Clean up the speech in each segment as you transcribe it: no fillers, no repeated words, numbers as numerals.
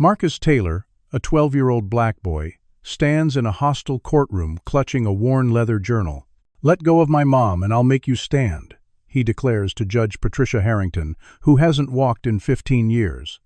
Marcus Taylor, a 12-year-old black boy, stands in a hostile courtroom clutching a worn leather journal. "Let go of my mom and I'll make you stand," he declares to Judge Patricia Harrington, who hasn't walked in 15 years.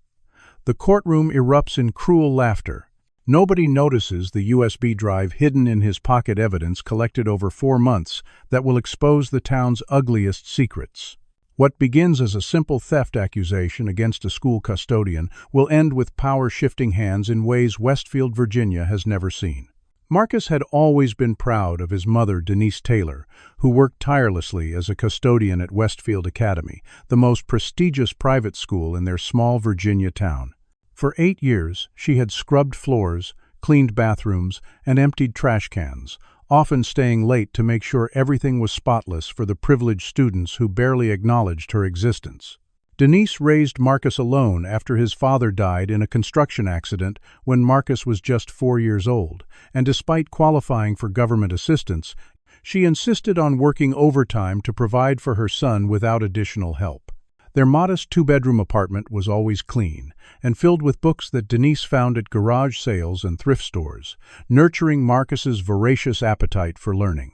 The courtroom erupts in cruel laughter. Nobody notices the USB drive hidden in his pocket, evidence collected over 4 months that will expose the town's ugliest secrets. What begins as a simple theft accusation against a school custodian will end with power shifting hands in ways Westfield, Virginia has never seen. Marcus had always been proud of his mother, Denise Taylor, who worked tirelessly as a custodian at Westfield Academy, the most prestigious private school in their small Virginia town. For 8 years, she had scrubbed floors, cleaned bathrooms, and emptied trash cans, often staying late to make sure everything was spotless for the privileged students who barely acknowledged her existence. Denise raised Marcus alone after his father died in a construction accident when Marcus was just 4 years old, and despite qualifying for government assistance, she insisted on working overtime to provide for her son without additional help. Their modest 2-bedroom apartment was always clean and filled with books that Denise found at garage sales and thrift stores, nurturing Marcus's voracious appetite for learning.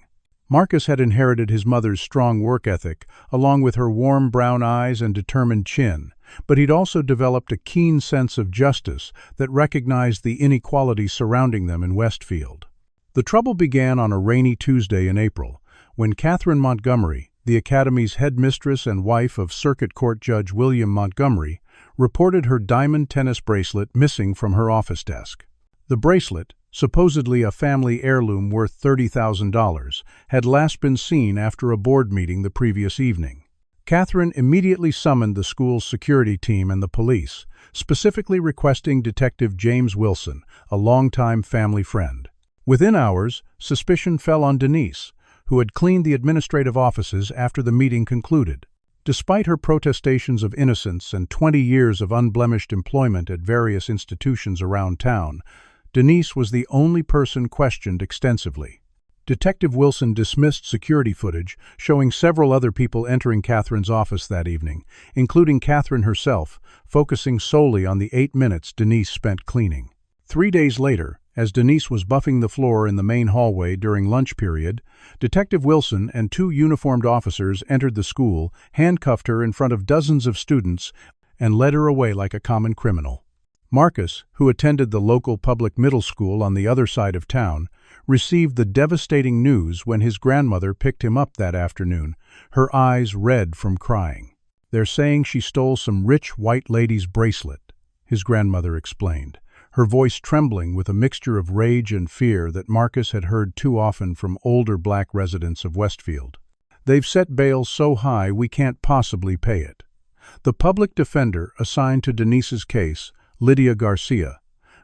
Marcus had inherited his mother's strong work ethic, along with her warm brown eyes and determined chin, but he'd also developed a keen sense of justice that recognized the inequality surrounding them in Westfield. The trouble began on a rainy Tuesday in April, when Catherine Montgomery, the Academy's headmistress and wife of Circuit Court Judge William Montgomery, reported her diamond tennis bracelet missing from her office desk. The bracelet, supposedly a family heirloom worth $30,000, had last been seen after a board meeting the previous evening. Catherine immediately summoned the school's security team and the police, specifically requesting Detective James Wilson, a longtime family friend. Within hours, suspicion fell on Denise, who had cleaned the administrative offices after the meeting concluded. Despite her protestations of innocence and 20 years of unblemished employment at various institutions around town, Denise was the only person questioned extensively. Detective Wilson dismissed security footage showing several other people entering Catherine's office that evening, including Catherine herself, focusing solely on the 8 minutes Denise spent cleaning. 3 days later, as Denise was buffing the floor in the main hallway during lunch period, Detective Wilson and 2 uniformed officers entered the school, handcuffed her in front of dozens of students, and led her away like a common criminal. Marcus, who attended the local public middle school on the other side of town, received the devastating news when his grandmother picked him up that afternoon, her eyes red from crying. "They're saying she stole some rich white lady's bracelet," his grandmother explained, her voice trembling with a mixture of rage and fear that Marcus had heard too often from older black residents of Westfield. "They've set bail so high we can't possibly pay it." The public defender assigned to Denise's case, Lydia Garcia,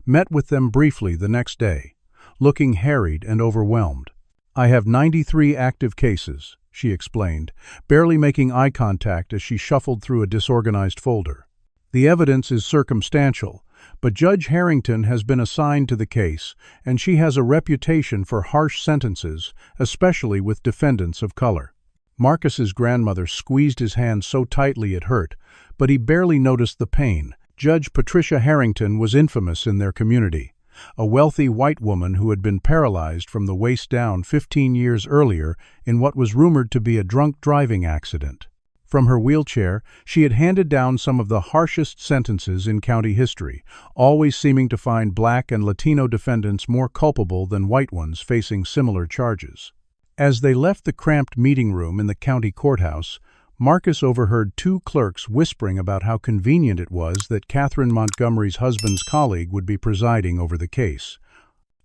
met with them briefly the next day, looking harried and overwhelmed. "I have 93 active cases," she explained, barely making eye contact as she shuffled through a disorganized folder. "The evidence is circumstantial, but Judge Harrington has been assigned to the case, and she has a reputation for harsh sentences, especially with defendants of color." Marcus's grandmother squeezed his hand so tightly it hurt, but he barely noticed the pain. Judge Patricia Harrington was infamous in their community, a wealthy white woman who had been paralyzed from the waist down 15 years earlier in what was rumored to be a drunk driving accident. From her wheelchair, she had handed down some of the harshest sentences in county history, always seeming to find black and Latino defendants more culpable than white ones facing similar charges. As they left the cramped meeting room in the county courthouse, Marcus overheard 2 clerks whispering about how convenient it was that Catherine Montgomery's husband's colleague would be presiding over the case.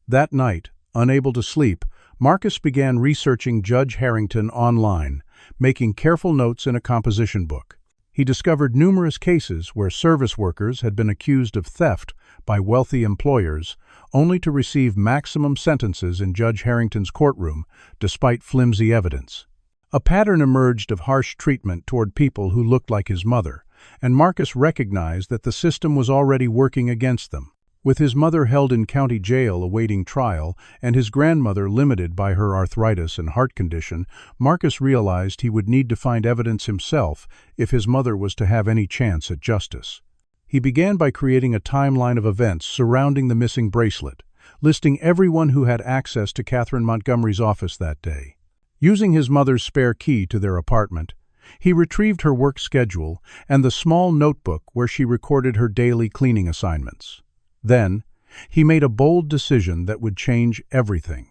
That night, unable to sleep, Marcus began researching Judge Harrington online, making careful notes in a composition book. He discovered numerous cases where service workers had been accused of theft by wealthy employers, only to receive maximum sentences in Judge Harrington's courtroom, despite flimsy evidence. A pattern emerged of harsh treatment toward people who looked like his mother, and Marcus recognized that the system was already working against them. With his mother held in county jail awaiting trial and his grandmother limited by her arthritis and heart condition, Marcus realized he would need to find evidence himself if his mother was to have any chance at justice. He began by creating a timeline of events surrounding the missing bracelet, listing everyone who had access to Catherine Montgomery's office that day. Using his mother's spare key to their apartment, he retrieved her work schedule and the small notebook where she recorded her daily cleaning assignments. Then, he made a bold decision that would change everything.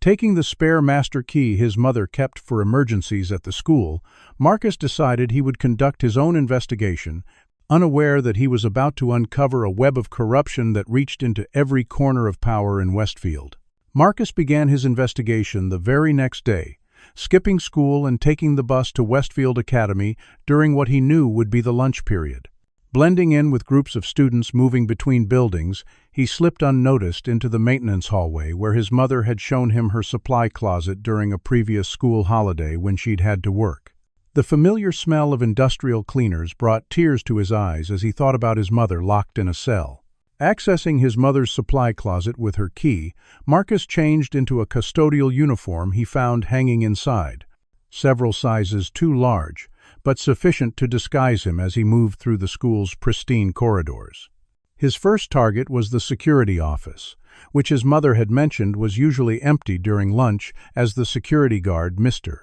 Taking the spare master key his mother kept for emergencies at the school, Marcus decided he would conduct his own investigation, unaware that he was about to uncover a web of corruption that reached into every corner of power in Westfield. Marcus began his investigation the very next day, skipping school and taking the bus to Westfield Academy during what he knew would be the lunch period. Blending in with groups of students moving between buildings, he slipped unnoticed into the maintenance hallway where his mother had shown him her supply closet during a previous school holiday when she'd had to work. The familiar smell of industrial cleaners brought tears to his eyes as he thought about his mother locked in a cell. Accessing his mother's supply closet with her key, Marcus changed into a custodial uniform he found hanging inside, several sizes too large, but sufficient to disguise him as he moved through the school's pristine corridors. His first target was the security office, which his mother had mentioned was usually empty during lunch as the security guard, Mr.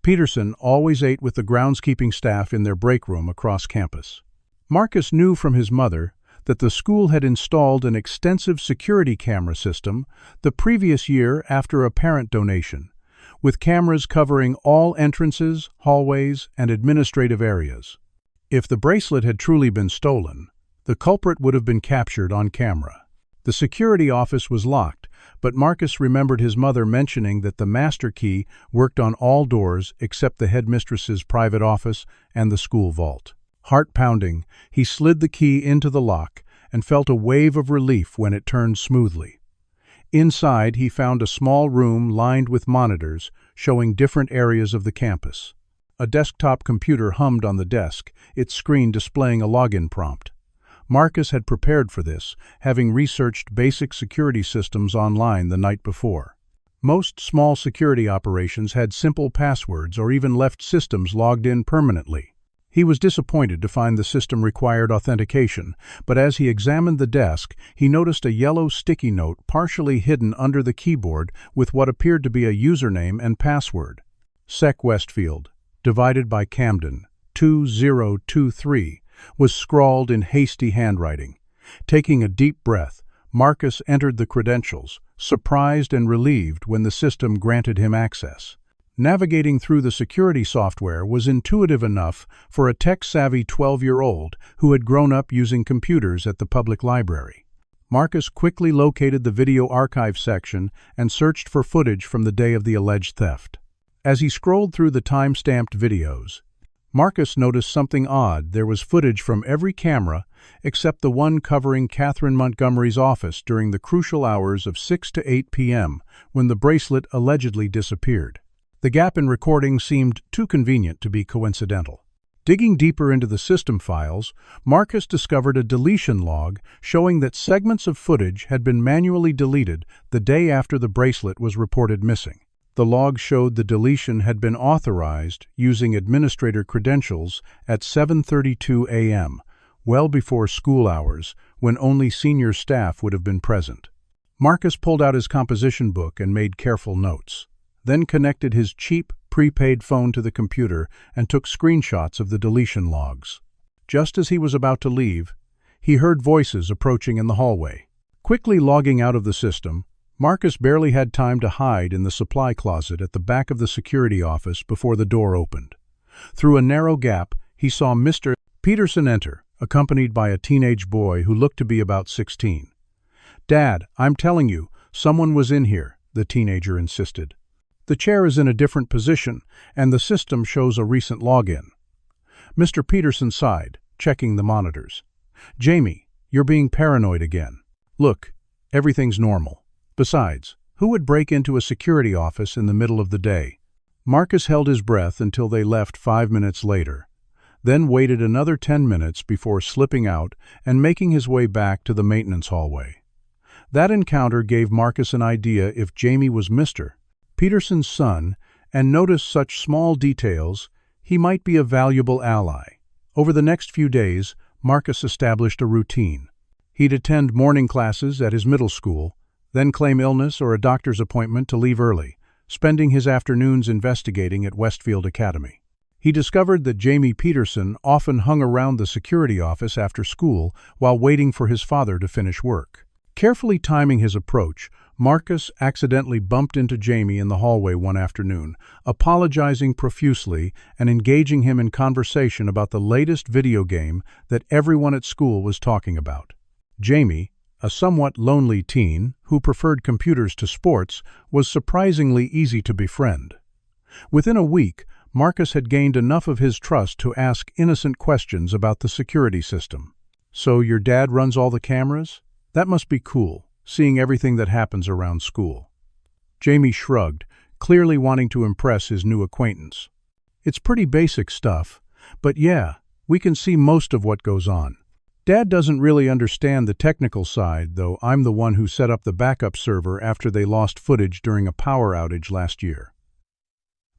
Peterson, always ate with the groundskeeping staff in their break room across campus. Marcus knew from his mother that the school had installed an extensive security camera system the previous year after a parent donation, with cameras covering all entrances, hallways, and administrative areas. If the bracelet had truly been stolen, the culprit would have been captured on camera. The security office was locked, but Marcus remembered his mother mentioning that the master key worked on all doors except the headmistress's private office and the school vault. Heart pounding, he slid the key into the lock and felt a wave of relief when it turned smoothly. Inside, he found a small room lined with monitors showing different areas of the campus. A desktop computer hummed on the desk, its screen displaying a login prompt. Marcus had prepared for this, having researched basic security systems online the night before. Most small security operations had simple passwords or even left systems logged in permanently. He was disappointed to find the system required authentication, but as he examined the desk, he noticed a yellow sticky note partially hidden under the keyboard with what appeared to be a username and password. Sec Westfield, divided by Camden, 2023, was scrawled in hasty handwriting. Taking a deep breath, Marcus entered the credentials, surprised and relieved when the system granted him access. Navigating through the security software was intuitive enough for a tech-savvy 12-year-old who had grown up using computers at the public library. Marcus quickly located the video archive section and searched for footage from the day of the alleged theft. As he scrolled through the time-stamped videos, Marcus noticed something odd. There was footage from every camera except the one covering Catherine Montgomery's office during the crucial hours of 6 to 8 p.m. when the bracelet allegedly disappeared. The gap in recording seemed too convenient to be coincidental. Digging deeper into the system files, Marcus discovered a deletion log showing that segments of footage had been manually deleted the day after the bracelet was reported missing. The log showed the deletion had been authorized using administrator credentials at 7:32 a.m., well before school hours, when only senior staff would have been present. Marcus pulled out his composition book and made careful notes, then connected his cheap, prepaid phone to the computer and took screenshots of the deletion logs. Just as he was about to leave, he heard voices approaching in the hallway. Quickly logging out of the system, Marcus barely had time to hide in the supply closet at the back of the security office before the door opened. Through a narrow gap, he saw Mr. Peterson enter, accompanied by a teenage boy who looked to be about 16. "Dad, I'm telling you, someone was in here," the teenager insisted. "The chair is in a different position, and the system shows a recent login." Mr. Peterson sighed, checking the monitors. "Jamie, you're being paranoid again. Look, everything's normal. Besides, who would break into a security office in the middle of the day?" Marcus held his breath until they left 5 minutes later, then waited another 10 minutes before slipping out and making his way back to the maintenance hallway. That encounter gave Marcus an idea if Jamie was Mr. Peterson's son and noticed such small details, he might be a valuable ally. Over the next few days, Marcus established a routine. He'd attend morning classes at his middle school, then claim illness or a doctor's appointment to leave early, spending his afternoons investigating at Westfield Academy. He discovered that Jamie Peterson often hung around the security office after school while waiting for his father to finish work. Carefully timing his approach, Marcus accidentally bumped into Jamie in the hallway one afternoon, apologizing profusely and engaging him in conversation about the latest video game that everyone at school was talking about. Jamie, a somewhat lonely teen who preferred computers to sports, was surprisingly easy to befriend. Within a week, Marcus had gained enough of his trust to ask innocent questions about the security system. "So your dad runs all the cameras? That must be cool, seeing everything that happens around school." Jamie shrugged, clearly wanting to impress his new acquaintance. "It's pretty basic stuff, but yeah, we can see most of what goes on. Dad doesn't really understand the technical side, though I'm the one who set up the backup server after they lost footage during a power outage last year."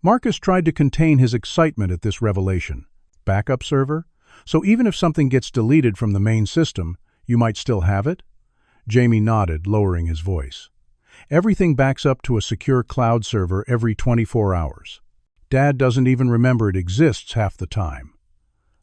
Marcus tried to contain his excitement at this revelation. "Backup server? So even if something gets deleted from the main system, you might still have it?" Jamie nodded, lowering his voice. "Everything backs up to a secure cloud server every 24 hours. Dad doesn't even remember it exists half the time.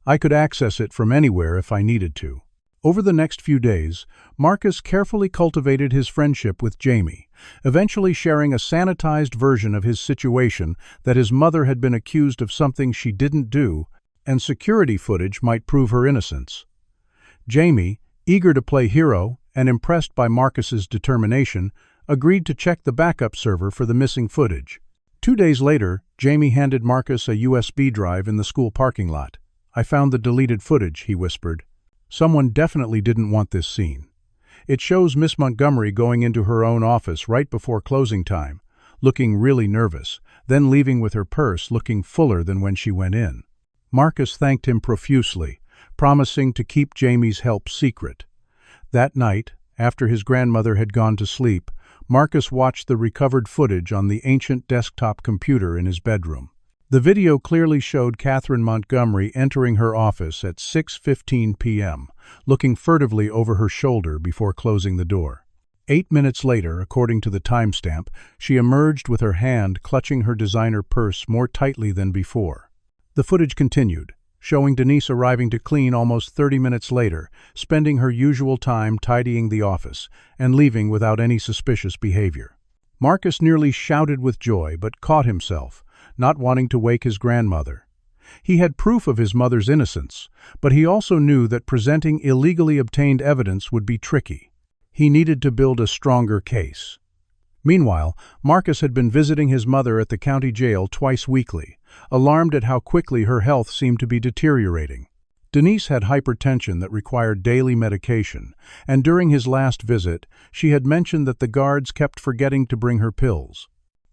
I could access it from anywhere if I needed to." Over the next few days, Marcus carefully cultivated his friendship with Jamie, eventually sharing a sanitized version of his situation that his mother had been accused of something she didn't do, and security footage might prove her innocence. Jamie, eager to play hero and impressed by Marcus's determination, agreed to check the backup server for the missing footage. 2 days later, Jamie handed Marcus a USB drive in the school parking lot. "I found the deleted footage," he whispered. "Someone definitely didn't want this seen. It shows Miss Montgomery going into her own office right before closing time, looking really nervous, then leaving with her purse looking fuller than when she went in." Marcus thanked him profusely, promising to keep Jamie's help secret. That night, after his grandmother had gone to sleep, Marcus watched the recovered footage on the ancient desktop computer in his bedroom. The video clearly showed Catherine Montgomery entering her office at 6:15 p.m., looking furtively over her shoulder before closing the door. 8 minutes later, according to the timestamp, she emerged with her hand clutching her designer purse more tightly than before. The footage continued, showing Denise arriving to clean almost 30 minutes later, spending her usual time tidying the office, and leaving without any suspicious behavior. Marcus nearly shouted with joy, but caught himself, not wanting to wake his grandmother. He had proof of his mother's innocence, but he also knew that presenting illegally obtained evidence would be tricky. He needed to build a stronger case. Meanwhile, Marcus had been visiting his mother at the county jail twice weekly, alarmed at how quickly her health seemed to be deteriorating. Denise had hypertension that required daily medication, and during his last visit, she had mentioned that the guards kept forgetting to bring her pills.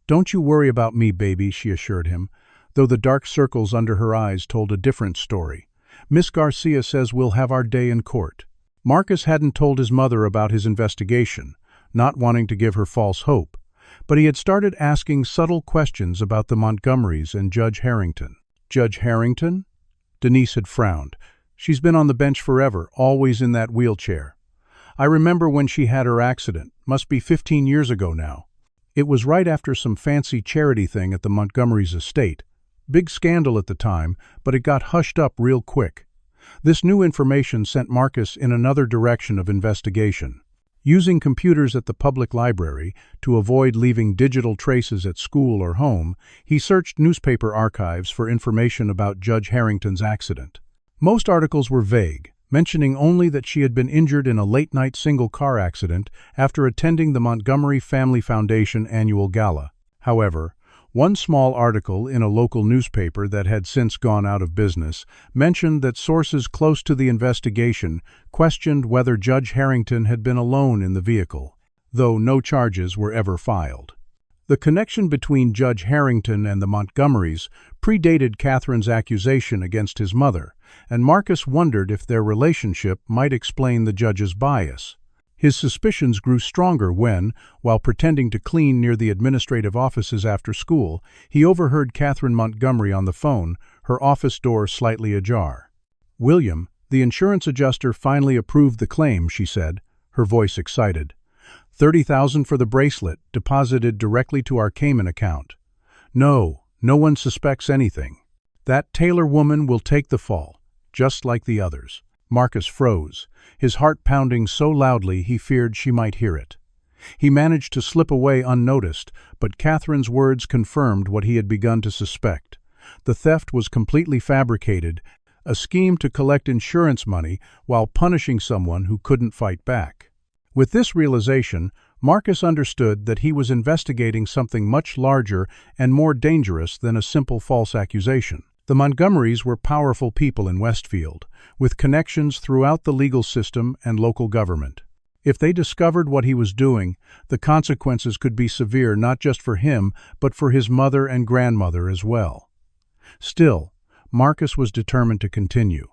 "Don't you worry about me, baby," she assured him, though the dark circles under her eyes told a different story. "Miss Garcia says we'll have our day in court." Marcus hadn't told his mother about his investigation, not wanting to give her false hope, but he had started asking subtle questions about the Montgomerys and Judge Harrington. "Judge Harrington?" Denise had frowned. "She's been on the bench forever, always in that wheelchair. I remember when she had her accident, must be 15 years ago now. It was right after some fancy charity thing at the Montgomerys' estate. Big scandal at the time, but it got hushed up real quick." This new information sent Marcus in another direction of investigation. Using computers at the public library to avoid leaving digital traces at school or home, he searched newspaper archives for information about Judge Harrington's accident. Most articles were vague, mentioning only that she had been injured in a late-night single-car accident after attending the Montgomery Family Foundation annual gala. However, one small article in a local newspaper that had since gone out of business mentioned that sources close to the investigation questioned whether Judge Harrington had been alone in the vehicle, though no charges were ever filed. The connection between Judge Harrington and the Montgomerys predated Catherine's accusation against his mother, and Marcus wondered if their relationship might explain the judge's bias. His suspicions grew stronger when, while pretending to clean near the administrative offices after school, he overheard Catherine Montgomery on the phone, her office door slightly ajar. "William, The insurance adjuster finally approved the claim, she said, her voice excited. $30,000 for the bracelet, deposited directly to our Cayman account. No one suspects anything. That Taylor woman will take the fall, just like the others. Marcus froze, his heart pounding so loudly he feared she might hear it. He managed to slip away unnoticed, but Catherine's words confirmed what he had begun to suspect. The theft was completely fabricated, a scheme to collect insurance money while punishing someone who couldn't fight back. With this realization, Marcus understood that he was investigating something much larger and more dangerous than a simple false accusation. The Montgomerys were powerful people in Westfield, with connections throughout the legal system and local government. If they discovered what he was doing, the consequences could be severe not just for him, but for his mother and grandmother as well. Still, Marcus was determined to continue.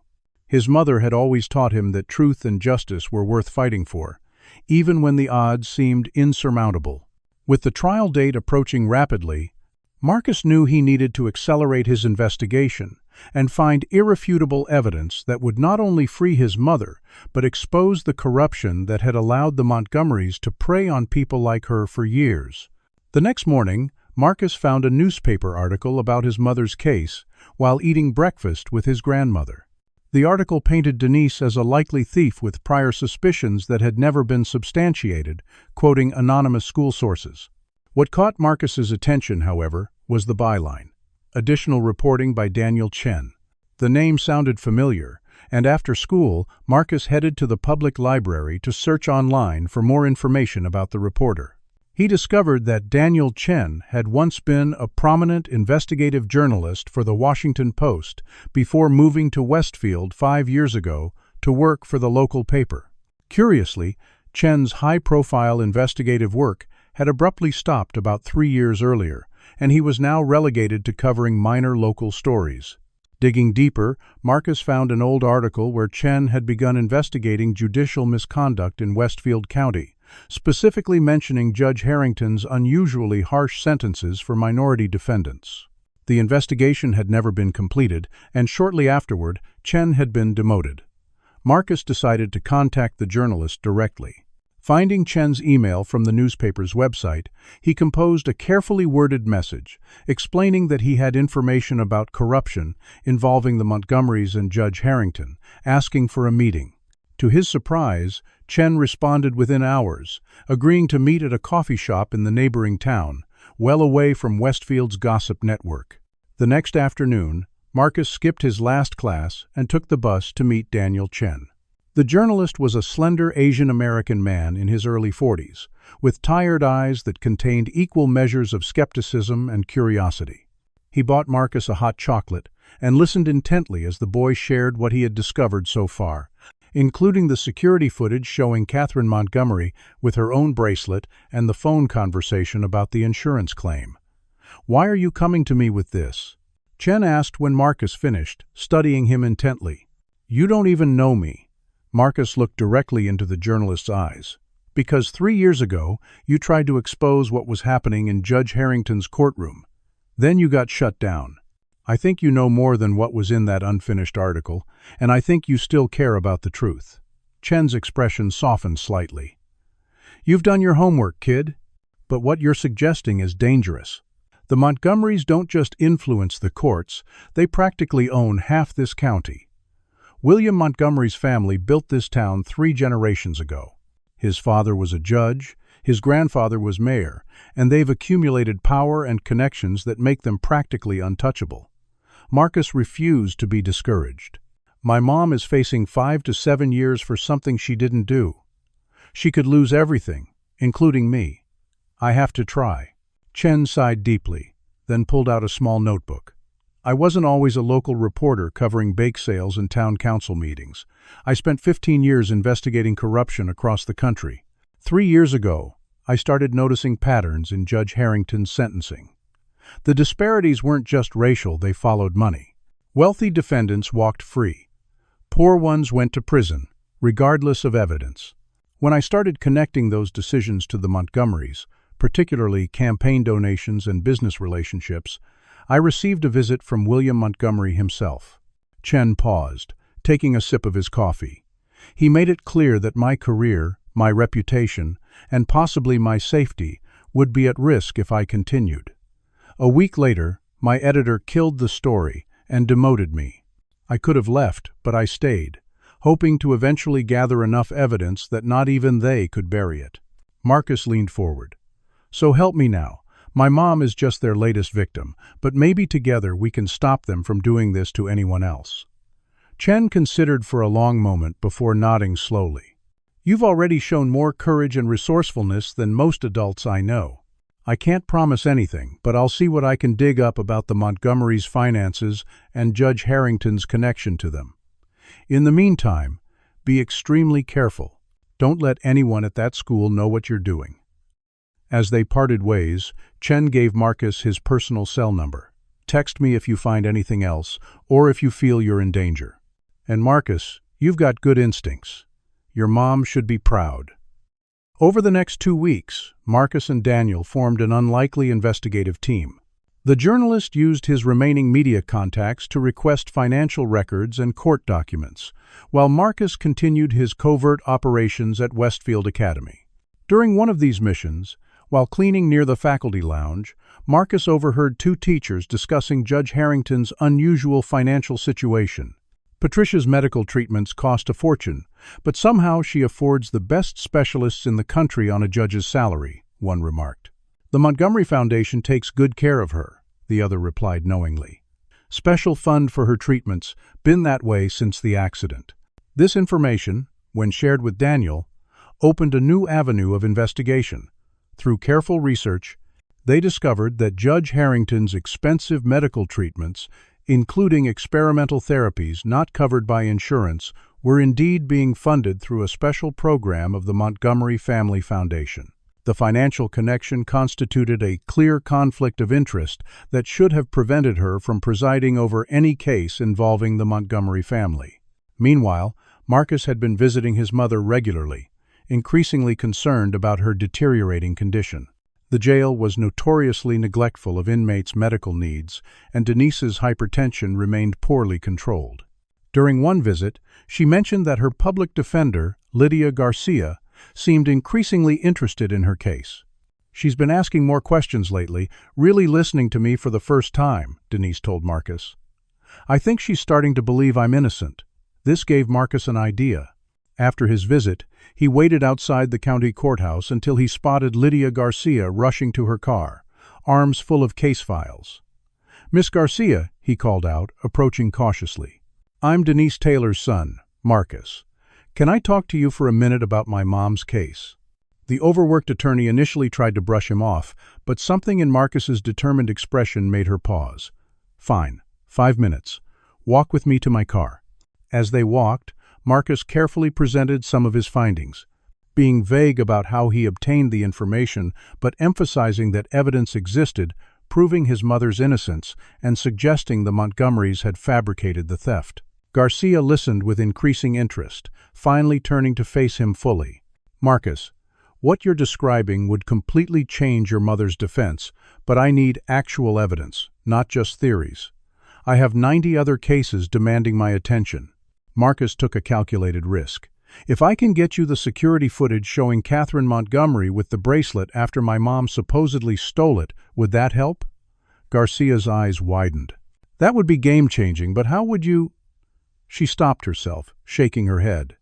His mother had always taught him that truth and justice were worth fighting for, even when the odds seemed insurmountable. With the trial date approaching rapidly, Marcus knew he needed to accelerate his investigation and find irrefutable evidence that would not only free his mother, but expose the corruption that had allowed the Montgomerys to prey on people like her for years. The next morning, Marcus found a newspaper article about his mother's case while eating breakfast with his grandmother. The article painted Denise as a likely thief with prior suspicions that had never been substantiated, quoting anonymous school sources. What caught Marcus's attention, however, was the byline. Additional reporting by Daniel Chen. The name sounded familiar, and after school, Marcus headed to the public library to search online for more information about the reporter. He discovered that Daniel Chen had once been a prominent investigative journalist for the Washington Post before moving to Westfield 5 years ago to work for the local paper. Curiously, Chen's high-profile investigative work had abruptly stopped about 3 years earlier, and he was now relegated to covering minor local stories. Digging deeper, Marcus found an old article where Chen had begun investigating judicial misconduct in Westfield County, specifically mentioning Judge Harrington's unusually harsh sentences for minority defendants. The investigation had never been completed, and shortly afterward, Chen had been demoted. Marcus decided to contact the journalist directly. Finding Chen's email from the newspaper's website, he composed a carefully worded message, explaining that he had information about corruption involving the Montgomerys and Judge Harrington, asking for a meeting. To his surprise, Chen responded within hours, agreeing to meet at a coffee shop in the neighboring town, well away from Westfield's gossip network. The next afternoon, Marcus skipped his last class and took the bus to meet Daniel Chen. The journalist was a slender Asian-American man in his early 40s, with tired eyes that contained equal measures of skepticism and curiosity. He bought Marcus a hot chocolate and listened intently as the boy shared what he had discovered so far, including the security footage showing Catherine Montgomery with her own bracelet and the phone conversation about the insurance claim. "Why are you coming to me with this?" Chen asked when Marcus finished, studying him intently. "You don't even know me." Marcus looked directly into the journalist's eyes. "Because 3 years ago, you tried to expose what was happening in Judge Harrington's courtroom. Then you got shut down. I think you know more than what was in that unfinished article, and I think you still care about the truth." Chen's expression softened slightly. "You've done your homework, kid. But what you're suggesting is dangerous. The Montgomerys don't just influence the courts, they practically own half this county. William Montgomery's family built this town 3 generations ago. His father was a judge, his grandfather was mayor, and they've accumulated power and connections that make them practically untouchable." Marcus refused to be discouraged. "My mom is facing 5 to 7 years for something she didn't do. She could lose everything, including me. I have to try." Chen sighed deeply, then pulled out a small notebook. "I wasn't always a local reporter covering bake sales and town council meetings. I spent 15 years investigating corruption across the country. 3 years ago, I started noticing patterns in Judge Harrington's sentencing. The disparities weren't just racial, they followed money. Wealthy defendants walked free. Poor ones went to prison, regardless of evidence. When I started connecting those decisions to the Montgomerys, particularly campaign donations and business relationships, I received a visit from William Montgomery himself." Chen paused, taking a sip of his coffee. He made it clear that my career, my reputation, and possibly my safety would be at risk if I continued. A week later, my editor killed the story and demoted me. I could have left, but I stayed, hoping to eventually gather enough evidence that not even they could bury it. Marcus leaned forward. So help me now. My mom is just their latest victim, but maybe together we can stop them from doing this to anyone else. Chen considered for a long moment before nodding slowly. You've already shown more courage and resourcefulness than most adults I know. I can't promise anything, but I'll see what I can dig up about the Montgomerys' finances and Judge Harrington's connection to them. In the meantime, be extremely careful. Don't let anyone at that school know what you're doing. As they parted ways, Chen gave Marcus his personal cell number. Text me if you find anything else, or if you feel you're in danger. And Marcus, you've got good instincts. Your mom should be proud. Over the next 2 weeks, Marcus and Daniel formed an unlikely investigative team. The journalist used his remaining media contacts to request financial records and court documents, while Marcus continued his covert operations at Westfield Academy. During one of these missions, while cleaning near the faculty lounge, Marcus overheard 2 teachers discussing Judge Harrington's unusual financial situation. Patricia's medical treatments cost a fortune, but somehow she affords the best specialists in the country on a judge's salary, one remarked. The Montgomery Foundation takes good care of her, the other replied knowingly. Special fund for her treatments, been that way since the accident. This information, when shared with Daniel, opened a new avenue of investigation. Through careful research, they discovered that Judge Harrington's expensive medical treatments, including experimental therapies not covered by insurance, were indeed being funded through a special program of the Montgomery Family Foundation. The financial connection constituted a clear conflict of interest that should have prevented her from presiding over any case involving the Montgomery family. Meanwhile, Marcus had been visiting his mother regularly, increasingly concerned about her deteriorating condition. The jail was notoriously neglectful of inmates' medical needs, and Denise's hypertension remained poorly controlled. During one visit, she mentioned that her public defender, Lydia Garcia, seemed increasingly interested in her case. She's been asking more questions lately, really listening to me for the first time, Denise told Marcus. I think she's starting to believe I'm innocent. This gave Marcus an idea. After his visit, he waited outside the county courthouse until he spotted Lydia Garcia rushing to her car, arms full of case files. Miss Garcia, he called out, approaching cautiously. I'm Denise Taylor's son, Marcus. Can I talk to you for a minute about my mom's case? The overworked attorney initially tried to brush him off, but something in Marcus's determined expression made her pause. Fine, 5 minutes. Walk with me to my car. As they walked, Marcus carefully presented some of his findings, being vague about how he obtained the information, but emphasizing that evidence existed, proving his mother's innocence and suggesting the Montgomerys had fabricated the theft. Garcia listened with increasing interest, finally turning to face him fully. Marcus, what you're describing would completely change your mother's defense, but I need actual evidence, not just theories. I have 90 other cases demanding my attention. Marcus took a calculated risk. If I can get you the security footage showing Catherine Montgomery with the bracelet after my mom supposedly stole it, would that help? Garcia's eyes widened. That would be game-changing, but how would you... She stopped herself, shaking her head.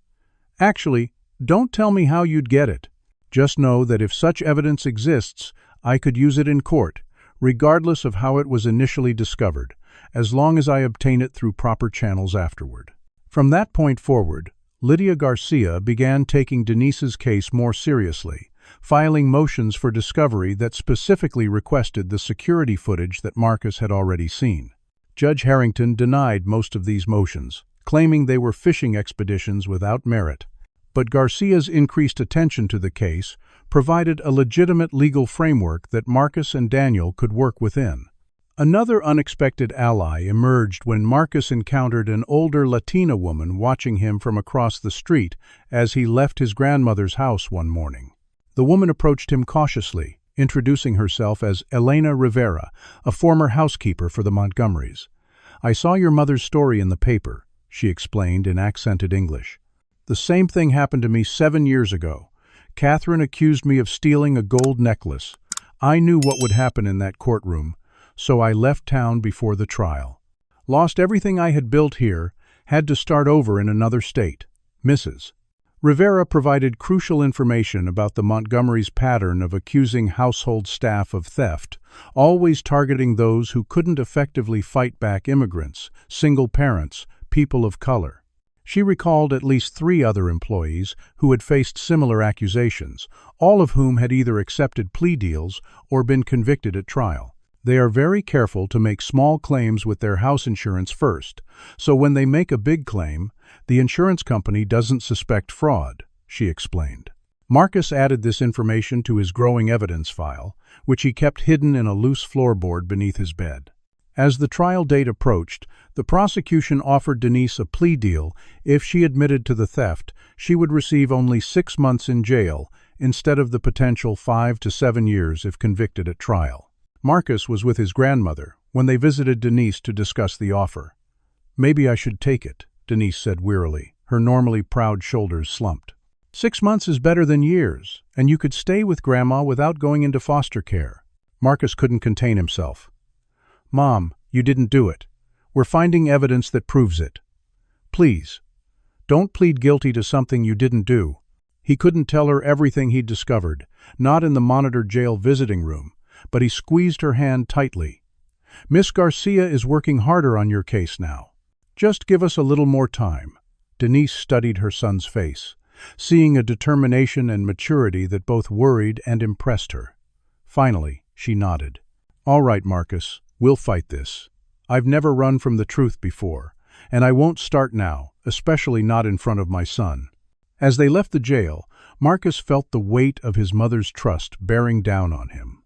Actually, don't tell me how you'd get it. Just know that if such evidence exists, I could use it in court, regardless of how it was initially discovered, as long as I obtain it through proper channels afterward. From that point forward, Lydia Garcia began taking Denise's case more seriously, filing motions for discovery that specifically requested the security footage that Marcus had already seen. Judge Harrington denied most of these motions, claiming they were fishing expeditions without merit. But Garcia's increased attention to the case provided a legitimate legal framework that Marcus and Daniel could work within. Another unexpected ally emerged when Marcus encountered an older Latina woman watching him from across the street as he left his grandmother's house one morning. The woman approached him cautiously, introducing herself as Elena Rivera, a former housekeeper for the Montgomerys. I saw your mother's story in the paper, she explained in accented English. "The same thing happened to me 7 years ago. Catherine accused me of stealing a gold necklace. I knew what would happen in that courtroom, so I left town before the trial. Lost everything I had built here, had to start over in another state. Mrs. Rivera provided crucial information about the Montgomerys' pattern of accusing household staff of theft, always targeting those who couldn't effectively fight back: immigrants, single parents, people of color. She recalled at least 3 other employees who had faced similar accusations, all of whom had either accepted plea deals or been convicted at trial. They are very careful to make small claims with their house insurance first, so when they make a big claim, the insurance company doesn't suspect fraud, she explained. Marcus added this information to his growing evidence file, which he kept hidden in a loose floorboard beneath his bed. As the trial date approached, the prosecution offered Denise a plea deal. If she admitted to the theft, she would receive only 6 months in jail instead of the potential 5 to 7 years if convicted at trial. Marcus was with his grandmother when they visited Denise to discuss the offer. "Maybe I should take it," Denise said wearily, her normally proud shoulders slumped. 6 months is better than years, and you could stay with Grandma without going into foster care." Marcus couldn't contain himself. "Mom, you didn't do it. We're finding evidence that proves it. Please, don't plead guilty to something you didn't do." He couldn't tell her everything he'd discovered, not in the monitored jail visiting room, but he squeezed her hand tightly. "Miss Garcia is working harder on your case now. Just give us a little more time." Denise studied her son's face, seeing a determination and maturity that both worried and impressed her. Finally, she nodded. "All right, Marcus, we'll fight this. I've never run from the truth before, and I won't start now, especially not in front of my son." As they left the jail, Marcus felt the weight of his mother's trust bearing down on him.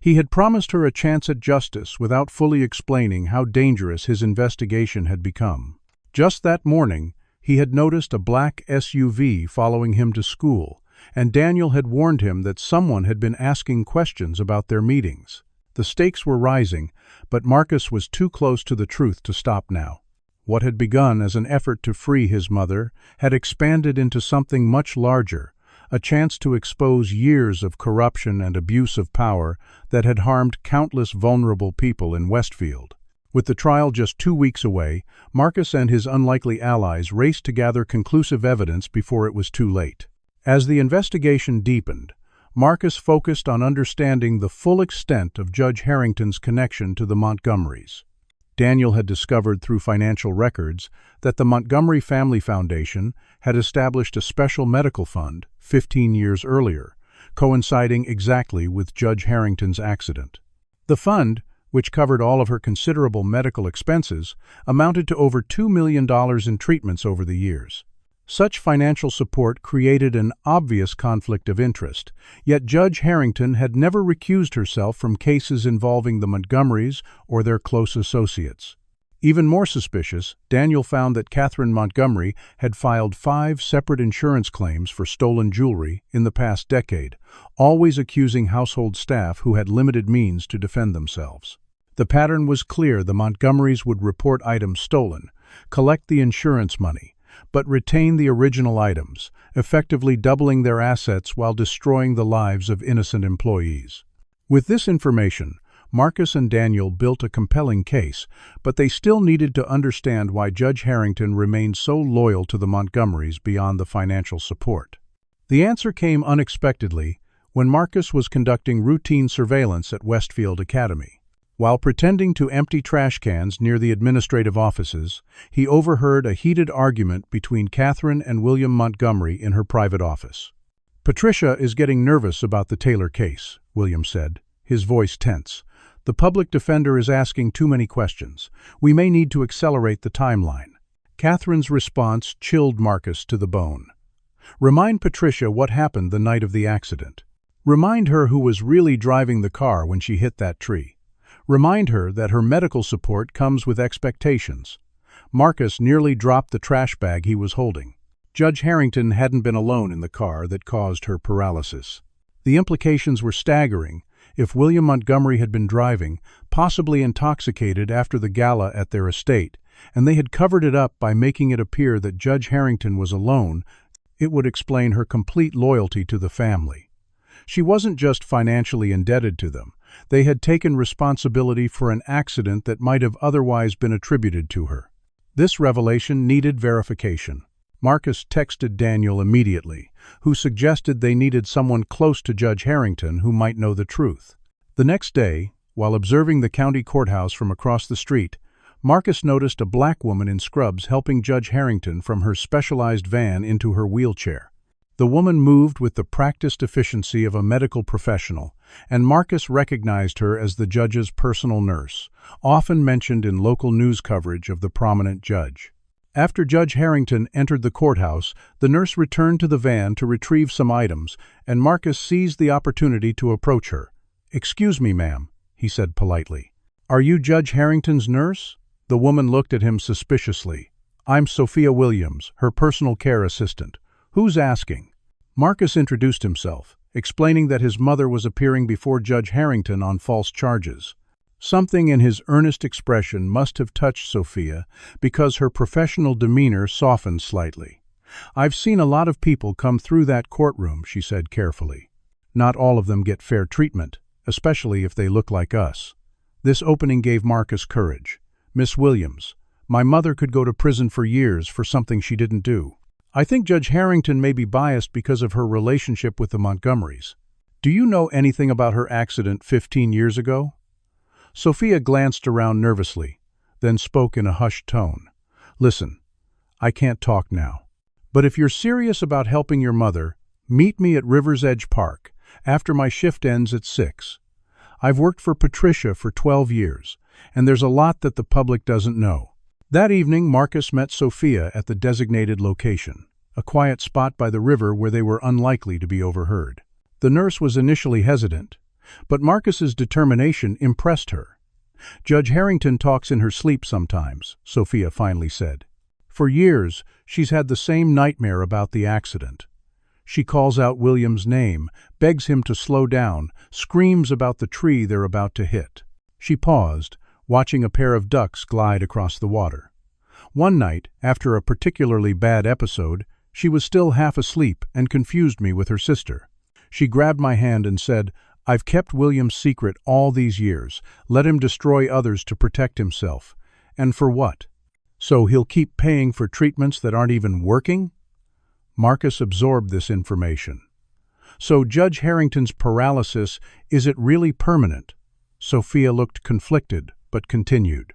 He had promised her a chance at justice without fully explaining how dangerous his investigation had become. Just that morning, he had noticed a black SUV following him to school, and Daniel had warned him that someone had been asking questions about their meetings. The stakes were rising, but Marcus was too close to the truth to stop now. What had begun as an effort to free his mother had expanded into something much larger, a chance to expose years of corruption and abuse of power that had harmed countless vulnerable people in Westfield. With the trial just 2 weeks away, Marcus and his unlikely allies raced to gather conclusive evidence before it was too late. As the investigation deepened, Marcus focused on understanding the full extent of Judge Harrington's connection to the Montgomerys. Daniel had discovered through financial records that the Montgomery Family Foundation had established a special medical fund 15 years earlier, coinciding exactly with Judge Harrington's accident. The fund, which covered all of her considerable medical expenses, amounted to over $2 million in treatments over the years. Such financial support created an obvious conflict of interest, yet Judge Harrington had never recused herself from cases involving the Montgomerys or their close associates. Even more suspicious, Daniel found that Catherine Montgomery had filed 5 separate insurance claims for stolen jewelry in the past decade, always accusing household staff who had limited means to defend themselves. The pattern was clear: the Montgomerys would report items stolen, collect the insurance money, but retain the original items, effectively doubling their assets while destroying the lives of innocent employees. With this information, Marcus and Daniel built a compelling case, but they still needed to understand why Judge Harrington remained so loyal to the Montgomerys beyond the financial support. The answer came unexpectedly when Marcus was conducting routine surveillance at Westfield Academy. While pretending to empty trash cans near the administrative offices, he overheard a heated argument between Catherine and William Montgomery in her private office. "Patricia is getting nervous about the Taylor case," William said, his voice tense. "The public defender is asking too many questions. We may need to accelerate the timeline." Catherine's response chilled Marcus to the bone. "Remind Patricia what happened the night of the accident. Remind her who was really driving the car when she hit that tree. Remind her that her medical support comes with expectations." Marcus nearly dropped the trash bag he was holding. Judge Harrington hadn't been alone in the car that caused her paralysis. The implications were staggering. If William Montgomery had been driving, possibly intoxicated after the gala at their estate, and they had covered it up by making it appear that Judge Harrington was alone. It would explain her complete loyalty to the family. She wasn't just financially indebted to them. They had taken responsibility for an accident that might have otherwise been attributed to her. This revelation needed verification. Marcus texted Daniel immediately, who suggested they needed someone close to Judge Harrington who might know the truth. The next day, while observing the county courthouse from across the street, Marcus noticed a black woman in scrubs helping Judge Harrington from her specialized van into her wheelchair. The woman moved with the practiced efficiency of a medical professional, and Marcus recognized her as the judge's personal nurse, often mentioned in local news coverage of the prominent judge. After Judge Harrington entered the courthouse, the nurse returned to the van to retrieve some items, and Marcus seized the opportunity to approach her. "Excuse me, ma'am," he said politely. "Are you Judge Harrington's nurse?" The woman looked at him suspiciously. "I'm Sophia Williams, her personal care assistant. Who's asking?" Marcus introduced himself, explaining that his mother was appearing before Judge Harrington on false charges. Something in his earnest expression must have touched Sophia, because her professional demeanor softened slightly. "I've seen a lot of people come through that courtroom," she said carefully. "Not all of them get fair treatment, especially if they look like us." This opening gave Marcus courage. "Miss Williams, my mother could go to prison for years for something she didn't do. I think Judge Harrington may be biased because of her relationship with the Montgomerys. Do you know anything about her accident 15 years ago?" Sophia glanced around nervously, then spoke in a hushed tone. "Listen, I can't talk now. But if you're serious about helping your mother, meet me at River's Edge Park after my shift ends at 6. I've worked for Patricia for 12 years, and there's a lot that the public doesn't know." That evening, Marcus met Sophia at the designated location, a quiet spot by the river where they were unlikely to be overheard. The nurse was initially hesitant, but Marcus's determination impressed her. "Judge Harrington talks in her sleep sometimes," Sophia finally said. "For years, she's had the same nightmare about the accident. She calls out William's name, begs him to slow down, screams about the tree they're about to hit." She paused, watching a pair of ducks glide across the water. "One night, after a particularly bad episode, she was still half asleep and confused me with her sister. She grabbed my hand and said, 'I've kept William's secret all these years. Let him destroy others to protect himself. And for what? So he'll keep paying for treatments that aren't even working?'" Marcus absorbed this information. "So Judge Harrington's paralysis, is it really permanent?" Sophia looked conflicted, but continued.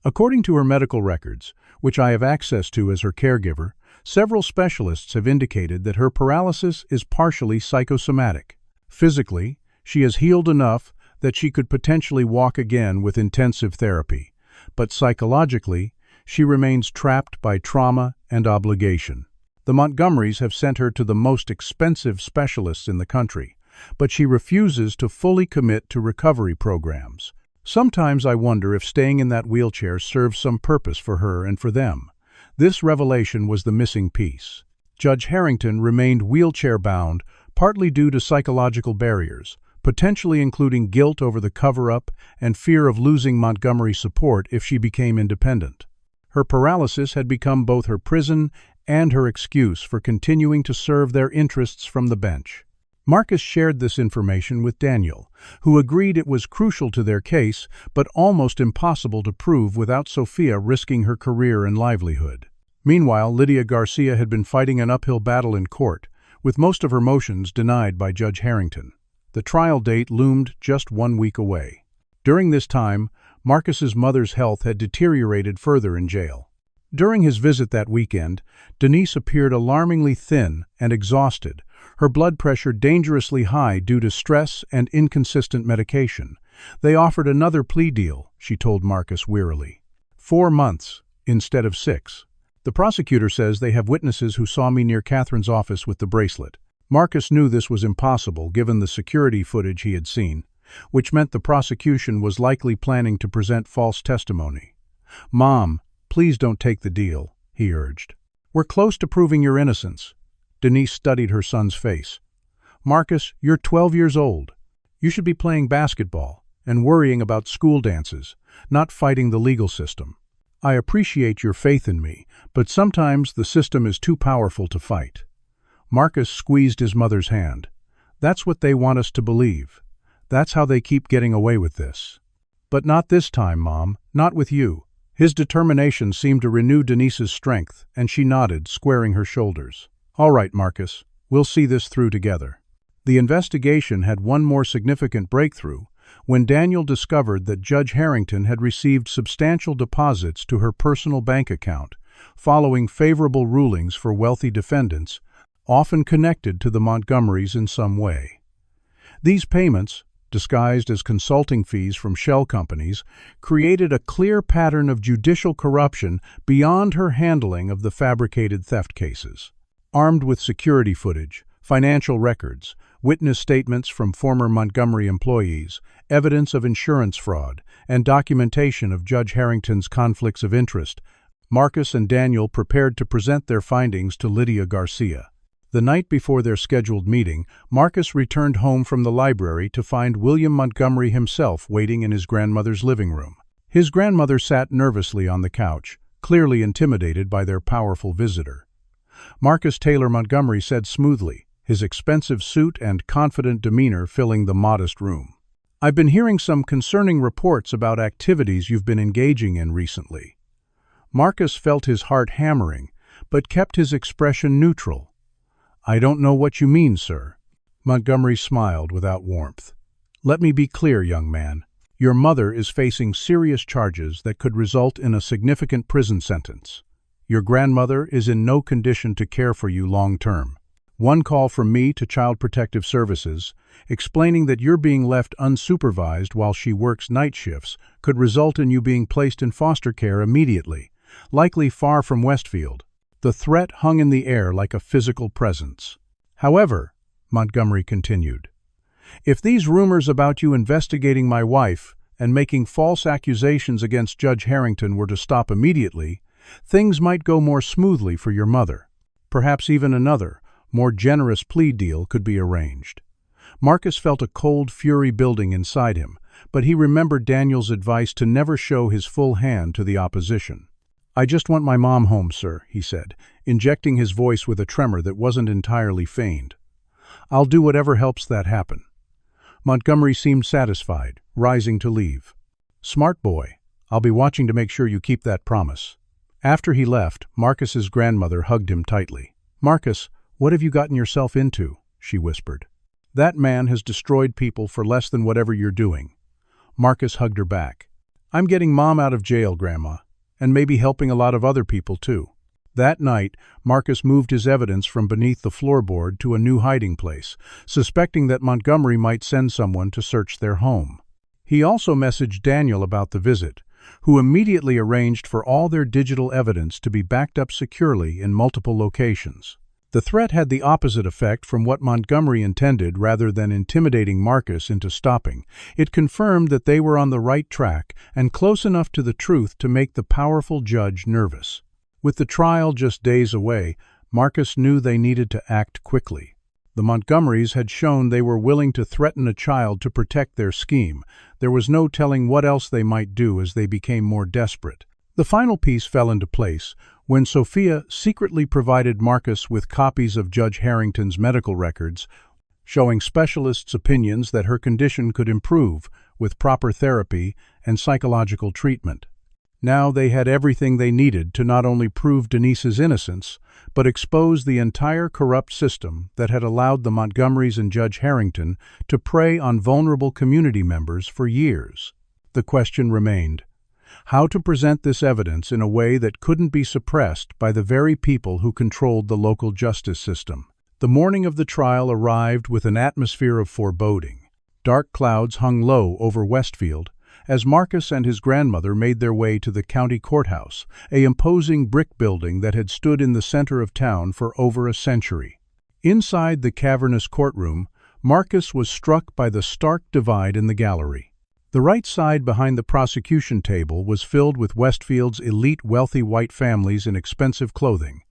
"According to her medical records, which I have access to as her caregiver, several specialists have indicated that her paralysis is partially psychosomatic. Physically, she has healed enough that she could potentially walk again with intensive therapy, but psychologically, she remains trapped by trauma and obligation. The Montgomerys have sent her to the most expensive specialists in the country, but she refuses to fully commit to recovery programs. Sometimes I wonder if staying in that wheelchair serves some purpose for her and for them." This revelation was the missing piece. Judge Harrington remained wheelchair-bound, partly due to psychological barriers, potentially including guilt over the cover-up and fear of losing Montgomery support if she became independent. Her paralysis had become both her prison and her excuse for continuing to serve their interests from the bench. Marcus shared this information with Daniel, who agreed it was crucial to their case, but almost impossible to prove without Sophia risking her career and livelihood. Meanwhile, Lydia Garcia had been fighting an uphill battle in court, with most of her motions denied by Judge Harrington. The trial date loomed just 1 week away. During this time, Marcus's mother's health had deteriorated further in jail. During his visit that weekend, Denise appeared alarmingly thin and exhausted, her blood pressure dangerously high due to stress and inconsistent medication. "They offered another plea deal," she told Marcus wearily. 4 months instead of 6. "The prosecutor says they have witnesses who saw me near Catherine's office with the bracelet." Marcus knew this was impossible given the security footage he had seen, which meant the prosecution was likely planning to present false testimony. "Mom, please don't take the deal," he urged. "We're close to proving your innocence." Denise studied her son's face. "Marcus, you're 12 years old. You should be playing basketball and worrying about school dances, not fighting the legal system." I appreciate your faith in me, but sometimes the system is too powerful to fight. Marcus squeezed his mother's hand. That's what they want us to believe. That's how they keep getting away with this. But not this time, Mom, not with you. His determination seemed to renew Denise's strength, and she nodded, squaring her shoulders. All right, Marcus, we'll see this through together. The investigation had one more significant breakthrough when Daniel discovered that Judge Harrington had received substantial deposits to her personal bank account, following favorable rulings for wealthy defendants, often connected to the Montgomerys in some way. These payments, disguised as consulting fees from shell companies, created a clear pattern of judicial corruption beyond her handling of the fabricated theft cases. Armed with security footage, financial records, witness statements from former Montgomery employees, evidence of insurance fraud, and documentation of Judge Harrington's conflicts of interest, Marcus and Daniel prepared to present their findings to Lydia Garcia. The night before their scheduled meeting, Marcus returned home from the library to find William Montgomery himself waiting in his grandmother's living room. His grandmother sat nervously on the couch, clearly intimidated by their powerful visitor. Marcus Taylor Montgomery said smoothly, his expensive suit and confident demeanor filling the modest room. "I've been hearing some concerning reports about activities you've been engaging in recently." Marcus felt his heart hammering, but kept his expression neutral. "I don't know what you mean, sir." Montgomery smiled without warmth. "Let me be clear, young man. Your mother is facing serious charges that could result in a significant prison sentence. Your grandmother is in no condition to care for you long term. One call from me to Child Protective Services, explaining that you're being left unsupervised while she works night shifts, could result in you being placed in foster care immediately, likely far from Westfield." The threat hung in the air like a physical presence. "However," Montgomery continued, "if these rumors about you investigating my wife and making false accusations against Judge Harrington were to stop immediately, things might go more smoothly for your mother. Perhaps even another, more generous plea deal could be arranged." Marcus felt a cold fury building inside him, but he remembered Daniel's advice to never show his full hand to the opposition. "I just want my mom home, sir," he said, injecting his voice with a tremor that wasn't entirely feigned. "I'll do whatever helps that happen." Montgomery seemed satisfied, rising to leave. "Smart boy. I'll be watching to make sure you keep that promise." After he left, Marcus's grandmother hugged him tightly. "Marcus, what have you gotten yourself into?" she whispered. "That man has destroyed people for less than whatever you're doing." Marcus hugged her back. "I'm getting Mom out of jail, Grandma, and maybe helping a lot of other people too." That night, Marcus moved his evidence from beneath the floorboard to a new hiding place, suspecting that Montgomery might send someone to search their home. He also messaged Daniel about the visit, who immediately arranged for all their digital evidence to be backed up securely in multiple locations. The threat had the opposite effect from what Montgomery intended. Rather than intimidating Marcus into stopping, it confirmed that they were on the right track and close enough to the truth to make the powerful judge nervous. With the trial just days away, Marcus knew they needed to act quickly. The Montgomerys had shown they were willing to threaten a child to protect their scheme. There was no telling what else they might do as they became more desperate. The final piece fell into place when Sophia secretly provided Marcus with copies of Judge Harrington's medical records, showing specialists' opinions that her condition could improve with proper therapy and psychological treatment. Now they had everything they needed to not only prove Denise's innocence, but expose the entire corrupt system that had allowed the Montgomerys and Judge Harrington to prey on vulnerable community members for years. The question remained: how to present this evidence in a way that couldn't be suppressed by the very people who controlled the local justice system. The morning of the trial arrived with an atmosphere of foreboding. Dark clouds hung low over Westfield as Marcus and his grandmother made their way to the county courthouse, an imposing brick building that had stood in the center of town for over a century. Inside the cavernous courtroom, Marcus was struck by the stark divide in the gallery. The right side behind the prosecution table was filled with Westfield's elite wealthy white families in expensive clothing,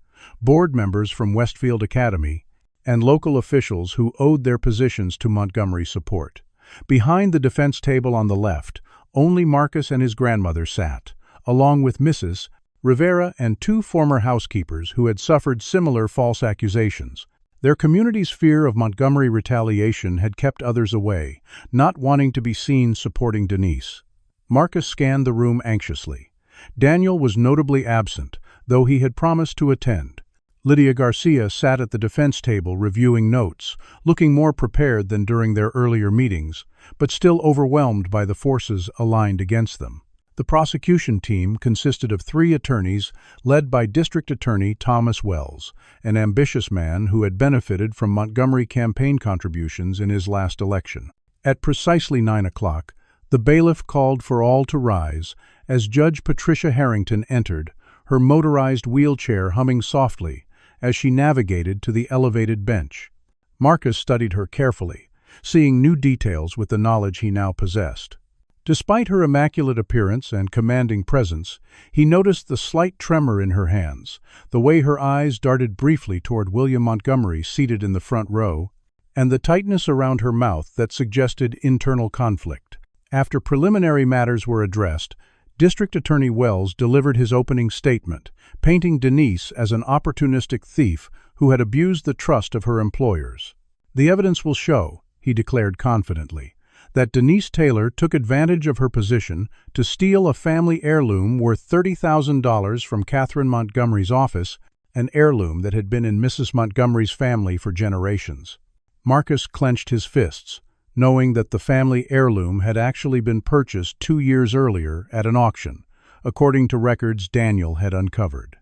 board members from Westfield Academy, and local officials who owed their positions to Montgomery support. Behind the defense table on the left, only Marcus and his grandmother sat, along with Mrs. Rivera and two former housekeepers who had suffered similar false accusations. Their community's fear of Montgomery retaliation had kept others away, not wanting to be seen supporting Denise. Marcus scanned the room anxiously. Daniel was notably absent, though he had promised to attend. Lydia Garcia sat at the defense table reviewing notes, looking more prepared than during their earlier meetings, but still overwhelmed by the forces aligned against them. The prosecution team consisted of 3 attorneys, led by District Attorney Thomas Wells, an ambitious man who had benefited from Montgomery campaign contributions in his last election. At precisely 9 o'clock, the bailiff called for all to rise as Judge Patricia Harrington entered, her motorized wheelchair humming softly as she navigated to the elevated bench. Marcus studied her carefully, seeing new details with the knowledge he now possessed. Despite her immaculate appearance and commanding presence, he noticed the slight tremor in her hands, the way her eyes darted briefly toward William Montgomery seated in the front row, and the tightness around her mouth that suggested internal conflict. After preliminary matters were addressed, District Attorney Wells delivered his opening statement, painting Denise as an opportunistic thief who had abused the trust of her employers. "The evidence will show," he declared confidently, that Denise Taylor took advantage of her position to steal a family heirloom worth $30,000 from Catherine Montgomery's office, an heirloom that had been in Mrs. Montgomery's family for generations. Marcus clenched his fists, knowing that the family heirloom had actually been purchased 2 years earlier at an auction, according to records Daniel had uncovered.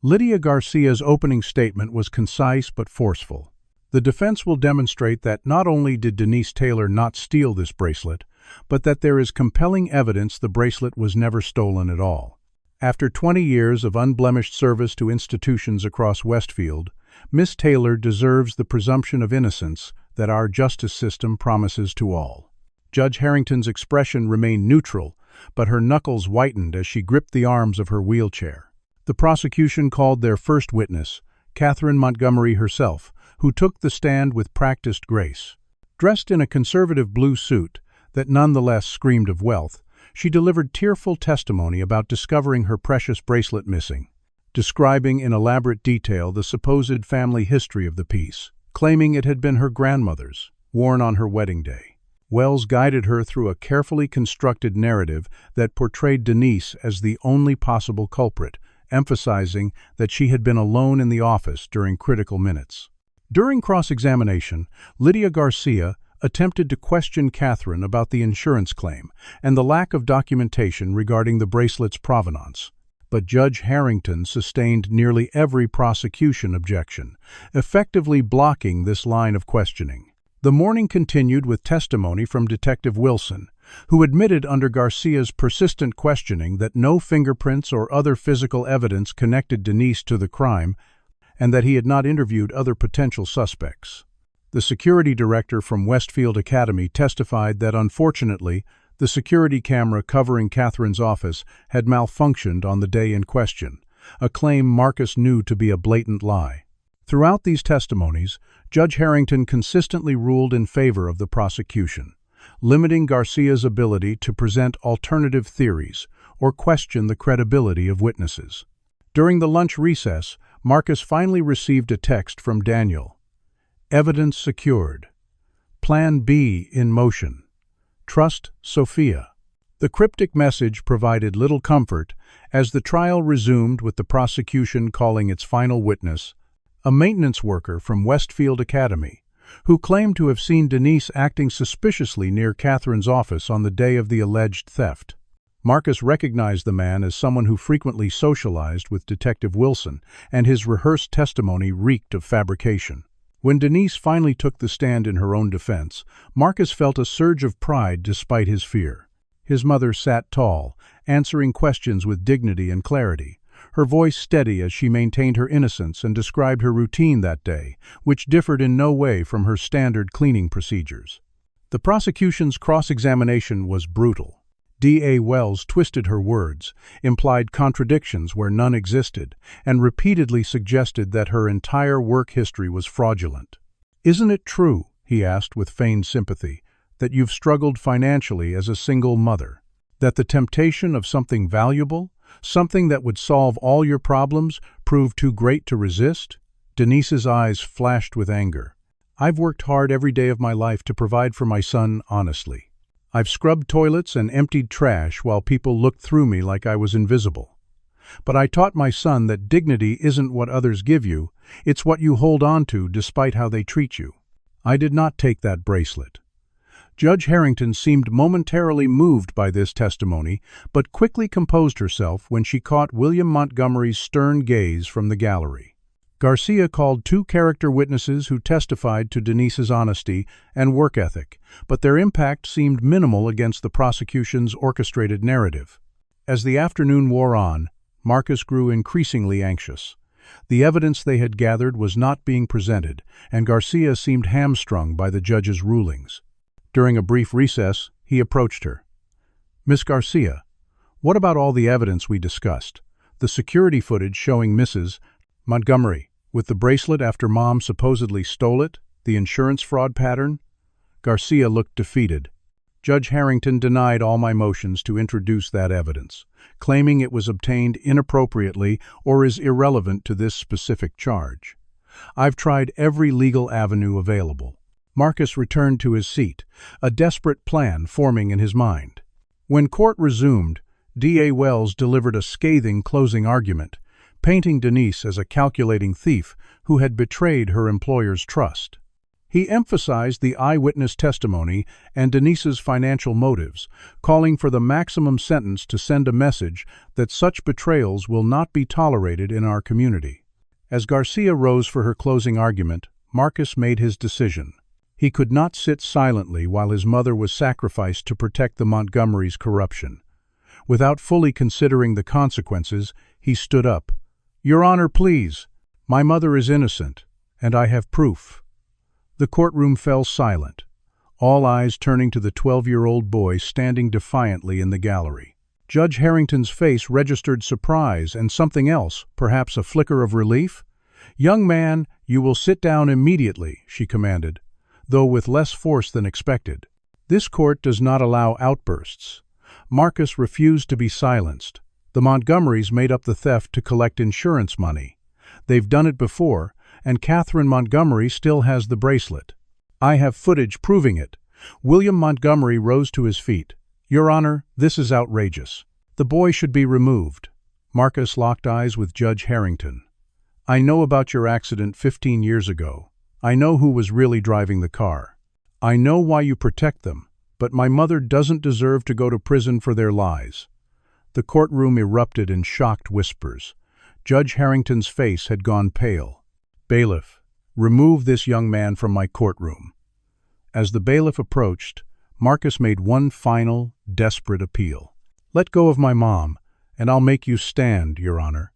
Lydia Garcia's opening statement was concise but forceful. The defense will demonstrate that not only did Denise Taylor not steal this bracelet, but that there is compelling evidence the bracelet was never stolen at all. After 20 years of unblemished service to institutions across Westfield, Miss Taylor deserves the presumption of innocence that our justice system promises to all. Judge Harrington's expression remained neutral, but her knuckles whitened as she gripped the arms of her wheelchair. The prosecution called their first witness, Catherine Montgomery herself, who took the stand with practiced grace. Dressed in a conservative blue suit that nonetheless screamed of wealth, she delivered tearful testimony about discovering her precious bracelet missing, describing in elaborate detail the supposed family history of the piece, claiming it had been her grandmother's, worn on her wedding day. Wells guided her through a carefully constructed narrative that portrayed Denise as the only possible culprit, emphasizing that she had been alone in the office during critical minutes. During cross-examination, Lydia Garcia attempted to question Catherine about the insurance claim and the lack of documentation regarding the bracelet's provenance. But Judge Harrington sustained nearly every prosecution objection, effectively blocking this line of questioning. The morning continued with testimony from Detective Wilson, who admitted under Garcia's persistent questioning that no fingerprints or other physical evidence connected Denise to the crime, and that he had not interviewed other potential suspects. The security director from Westfield Academy testified that, unfortunately, the security camera covering Catherine's office had malfunctioned on the day in question, a claim Marcus knew to be a blatant lie. Throughout these testimonies, Judge Harrington consistently ruled in favor of the prosecution, limiting Garcia's ability to present alternative theories or question the credibility of witnesses. During the lunch recess, Marcus finally received a text from Daniel. "Evidence secured. Plan B in motion. Trust Sophia." The cryptic message provided little comfort as the trial resumed with the prosecution calling its final witness, a maintenance worker from Westfield Academy, who claimed to have seen Denise acting suspiciously near Catherine's office on the day of the alleged theft. Marcus recognized the man as someone who frequently socialized with Detective Wilson, and his rehearsed testimony reeked of fabrication. When Denise finally took the stand in her own defense, Marcus felt a surge of pride despite his fear. His mother sat tall, answering questions with dignity and clarity, her voice steady as she maintained her innocence and described her routine that day, which differed in no way from her standard cleaning procedures. The prosecution's cross-examination was brutal. D.A. Wells twisted her words, implied contradictions where none existed, and repeatedly suggested that her entire work history was fraudulent. "Isn't it true," he asked with feigned sympathy, "that you've struggled financially as a single mother? That the temptation of something valuable, Something that would solve all your problems proved too great to resist? Denise's eyes flashed with anger. I've worked hard every day of my life to provide for my son honestly. I've scrubbed toilets and emptied trash while people looked through me like I was invisible. But I taught my son that dignity isn't what others give you, it's what you hold on to despite how they treat you. I did not take that bracelet. Judge Harrington seemed momentarily moved by this testimony, but quickly composed herself when she caught William Montgomery's stern gaze from the gallery. Garcia called 2 character witnesses who testified to Denise's honesty and work ethic, but their impact seemed minimal against the prosecution's orchestrated narrative. As the afternoon wore on, Marcus grew increasingly anxious. The evidence they had gathered was not being presented, and Garcia seemed hamstrung by the judge's rulings. During a brief recess, he approached her. "Miss Garcia, what about all the evidence we discussed? The security footage showing Mrs. Montgomery with the bracelet after Mom supposedly stole it, the insurance fraud pattern?" Garcia looked defeated. Judge Harrington denied all my motions to introduce that evidence, claiming it was obtained inappropriately or is irrelevant to this specific charge. I've tried every legal avenue available. Marcus returned to his seat, a desperate plan forming in his mind. When court resumed, D.A. Wells delivered a scathing closing argument, painting Denise as a calculating thief who had betrayed her employer's trust. He emphasized the eyewitness testimony and Denise's financial motives, calling for the maximum sentence to send a message that such betrayals will not be tolerated in our community. As Garcia rose for her closing argument, Marcus made his decision. He could not sit silently while his mother was sacrificed to protect the Montgomerys' corruption. Without fully considering the consequences, he stood up. "Your Honor, please. My mother is innocent, and I have proof." The courtroom fell silent, all eyes turning to the 12-year-old boy standing defiantly in the gallery. Judge Harrington's face registered surprise and something else, perhaps a flicker of relief. "Young man, you will sit down immediately," she commanded, though with less force than expected. This court does not allow outbursts. Marcus refused to be silenced. The Montgomerys made up the theft to collect insurance money. They've done it before, and Catherine Montgomery still has the bracelet. I have footage proving it. William Montgomery rose to his feet. "Your Honor, this is outrageous. The boy should be removed." Marcus locked eyes with Judge Harrington. "I know about your accident 15 years ago. I know who was really driving the car. I know why you protect them, but my mother doesn't deserve to go to prison for their lies." The courtroom erupted in shocked whispers. Judge Harrington's face had gone pale. "Bailiff, remove this young man from my courtroom." As the bailiff approached, Marcus made one final, desperate appeal. "Let go of my mom, and I'll make you stand, Your Honor."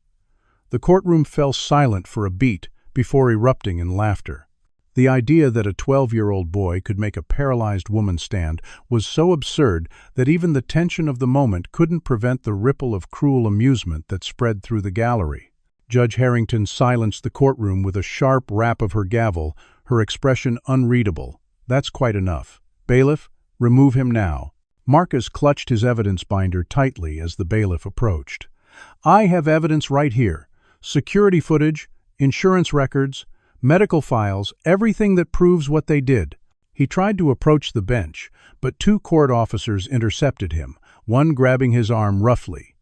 The courtroom fell silent for a beat before erupting in laughter. The idea that a 12-year-old boy could make a paralyzed woman stand was so absurd that even the tension of the moment couldn't prevent the ripple of cruel amusement that spread through the gallery. Judge Harrington silenced the courtroom with a sharp rap of her gavel, her expression unreadable. "That's quite enough. Bailiff, remove him now." Marcus clutched his evidence binder tightly as the bailiff approached. "I have evidence right here. Security footage, insurance records, medical files, everything that proves what they did." He tried to approach the bench, but 2 court officers intercepted him, one grabbing his arm roughly.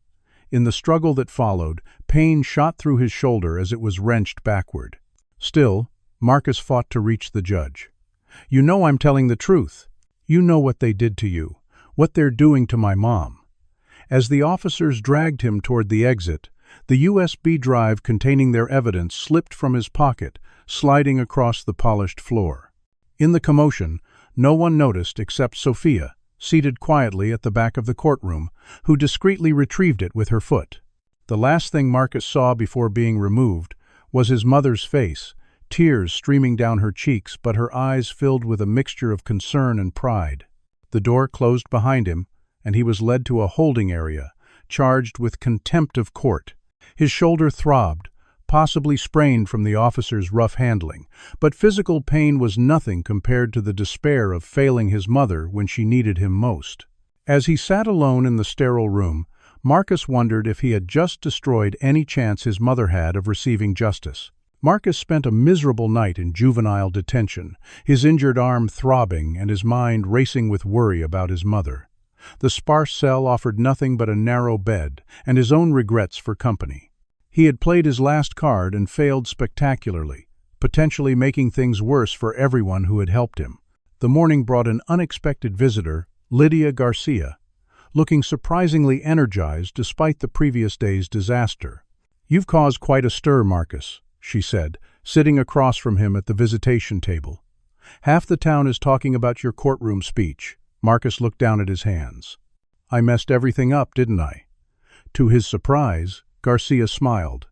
In the struggle that followed, pain shot through his shoulder as it was wrenched backward. Still, Marcus fought to reach the judge. "You know I'm telling the truth. You know what they did to you, what they're doing to my mom." As the officers dragged him toward the exit, the USB drive containing their evidence slipped from his pocket, sliding across the polished floor. In the commotion, no one noticed except Sophia, seated quietly at the back of the courtroom, who discreetly retrieved it with her foot. The last thing Marcus saw before being removed was his mother's face, tears streaming down her cheeks, but her eyes filled with a mixture of concern and pride. The door closed behind him, and he was led to a holding area, charged with contempt of court. His shoulder throbbed, possibly sprained from the officer's rough handling, but physical pain was nothing compared to the despair of failing his mother when she needed him most. As he sat alone in the sterile room, Marcus wondered if he had just destroyed any chance his mother had of receiving justice. Marcus spent a miserable night in juvenile detention, his injured arm throbbing and his mind racing with worry about his mother. The sparse cell offered nothing but a narrow bed and his own regrets for company. He had played his last card and failed spectacularly, potentially making things worse for everyone who had helped him. The morning brought an unexpected visitor, Lydia Garcia, looking surprisingly energized despite the previous day's disaster. "You've caused quite a stir, Marcus," she said, sitting across from him at the visitation table. "Half the town is talking about your courtroom speech." Marcus looked down at his hands. "I messed everything up, didn't I?" To his surprise, Garcia smiled.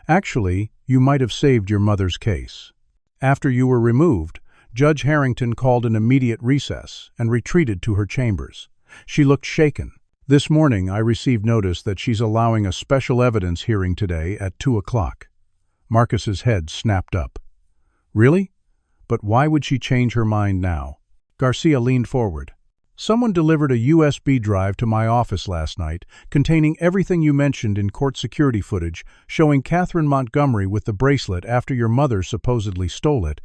"Actually, you might have saved your mother's case. After you were removed, Judge Harrington called an immediate recess and retreated to her chambers. She looked shaken. This morning I received notice that she's allowing a special evidence hearing today at 2 o'clock. Marcus's head snapped up. "Really? But why would she change her mind now?" Garcia leaned forward. "Someone delivered a USB drive to my office last night containing everything you mentioned in court security footage showing Catherine Montgomery with the bracelet after your mother supposedly stole it,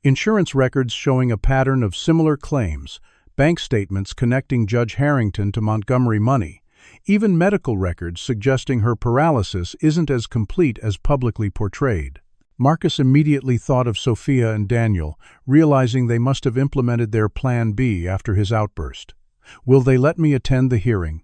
insurance records showing a pattern of similar claims, bank statements connecting Judge Harrington to Montgomery money, even medical records suggesting her paralysis isn't as complete as publicly portrayed." Marcus immediately thought of Sophia and Daniel, realizing they must have implemented their Plan B after his outburst. "Will they let me attend the hearing?"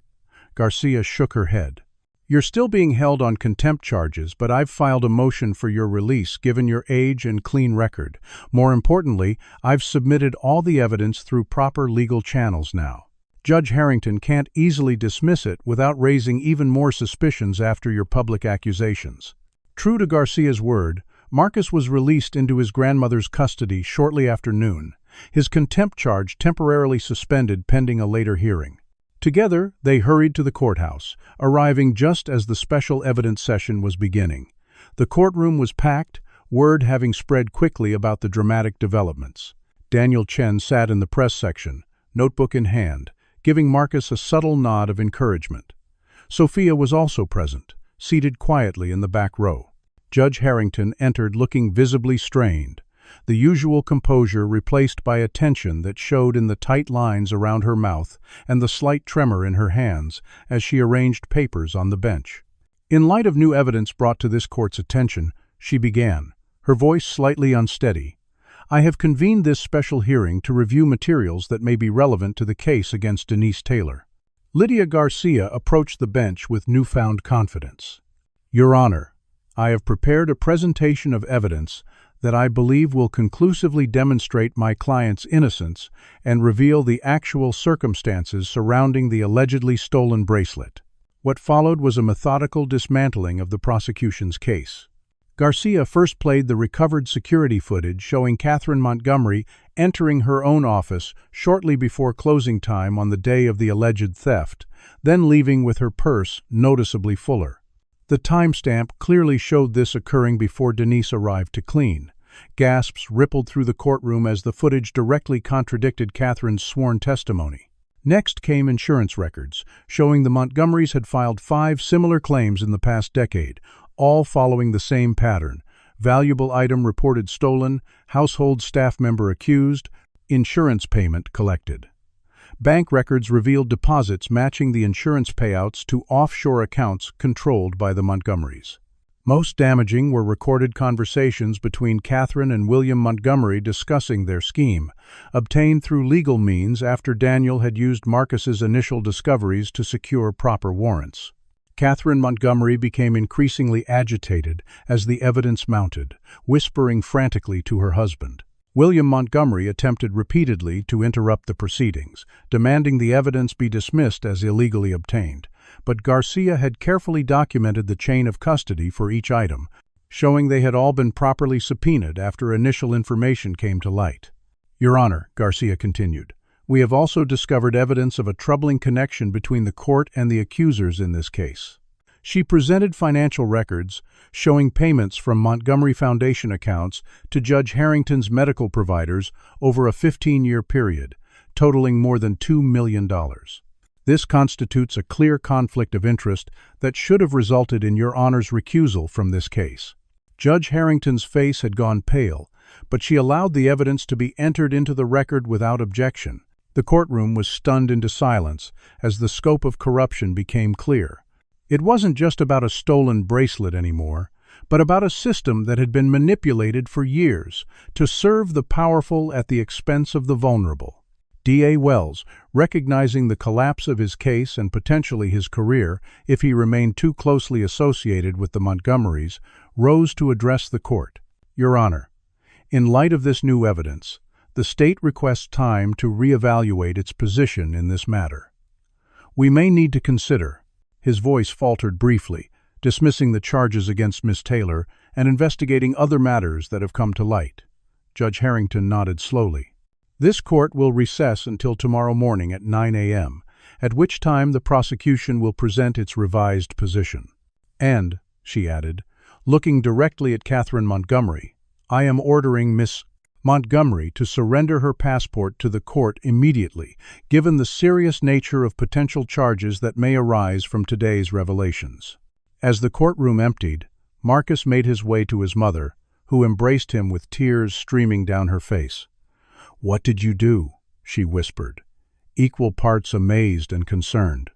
Garcia shook her head. "You're still being held on contempt charges, but I've filed a motion for your release given your age and clean record. More importantly, I've submitted all the evidence through proper legal channels now. Judge Harrington can't easily dismiss it without raising even more suspicions after your public accusations." True to Garcia's word, Marcus was released into his grandmother's custody shortly after noon, his contempt charge temporarily suspended pending a later hearing. Together, they hurried to the courthouse, arriving just as the special evidence session was beginning. The courtroom was packed, word having spread quickly about the dramatic developments. Daniel Chen sat in the press section, notebook in hand, giving Marcus a subtle nod of encouragement. Sophia was also present, seated quietly in the back row. Judge Harrington entered looking visibly strained, the usual composure replaced by a tension that showed in the tight lines around her mouth and the slight tremor in her hands as she arranged papers on the bench. "In light of new evidence brought to this court's attention," she began, her voice slightly unsteady, "I have convened this special hearing to review materials that may be relevant to the case against Denise Taylor." Lydia Garcia approached the bench with newfound confidence. "Your Honor, I have prepared a presentation of evidence that I believe will conclusively demonstrate my client's innocence and reveal the actual circumstances surrounding the allegedly stolen bracelet." What followed was a methodical dismantling of the prosecution's case. Garcia first played the recovered security footage showing Catherine Montgomery entering her own office shortly before closing time on the day of the alleged theft, then leaving with her purse noticeably fuller. The timestamp clearly showed this occurring before Denise arrived to clean. Gasps rippled through the courtroom as the footage directly contradicted Catherine's sworn testimony. Next came insurance records, showing the Montgomerys had filed 5 similar claims in the past decade, all following the same pattern: valuable item reported stolen, household staff member accused, insurance payment collected. Bank records revealed deposits matching the insurance payouts to offshore accounts controlled by the Montgomerys. Most damaging were recorded conversations between Catherine and William Montgomery discussing their scheme, obtained through legal means after Daniel had used Marcus's initial discoveries to secure proper warrants. Catherine Montgomery became increasingly agitated as the evidence mounted, whispering frantically to her husband. William Montgomery attempted repeatedly to interrupt the proceedings, demanding the evidence be dismissed as illegally obtained, but Garcia had carefully documented the chain of custody for each item, showing they had all been properly subpoenaed after initial information came to light. "Your Honor," Garcia continued, "we have also discovered evidence of a troubling connection between the court and the accusers in this case." She presented financial records showing payments from Montgomery Foundation accounts to Judge Harrington's medical providers over a 15-year period, totaling more than $2 million. This constitutes a clear conflict of interest that should have resulted in Your Honor's recusal from this case." Judge Harrington's face had gone pale, but she allowed the evidence to be entered into the record without objection. The courtroom was stunned into silence as the scope of corruption became clear. It wasn't just about a stolen bracelet anymore, but about a system that had been manipulated for years to serve the powerful at the expense of the vulnerable. D.A. Wells, recognizing the collapse of his case and potentially his career if he remained too closely associated with the Montgomerys, rose to address the court. "Your Honor, in light of this new evidence, the state requests time to reevaluate its position in this matter. We may need to consider," his voice faltered briefly, "dismissing the charges against Miss Taylor and investigating other matters that have come to light." Judge Harrington nodded slowly. "This court will recess until tomorrow morning at 9 a.m., at which time the prosecution will present its revised position. And," she added, looking directly at Catherine Montgomery, "I am ordering Miss Montgomery to surrender her passport to the court immediately, given the serious nature of potential charges that may arise from today's revelations." As the courtroom emptied, Marcus made his way to his mother, who embraced him with tears streaming down her face. "What did you do?" she whispered, equal parts amazed and concerned.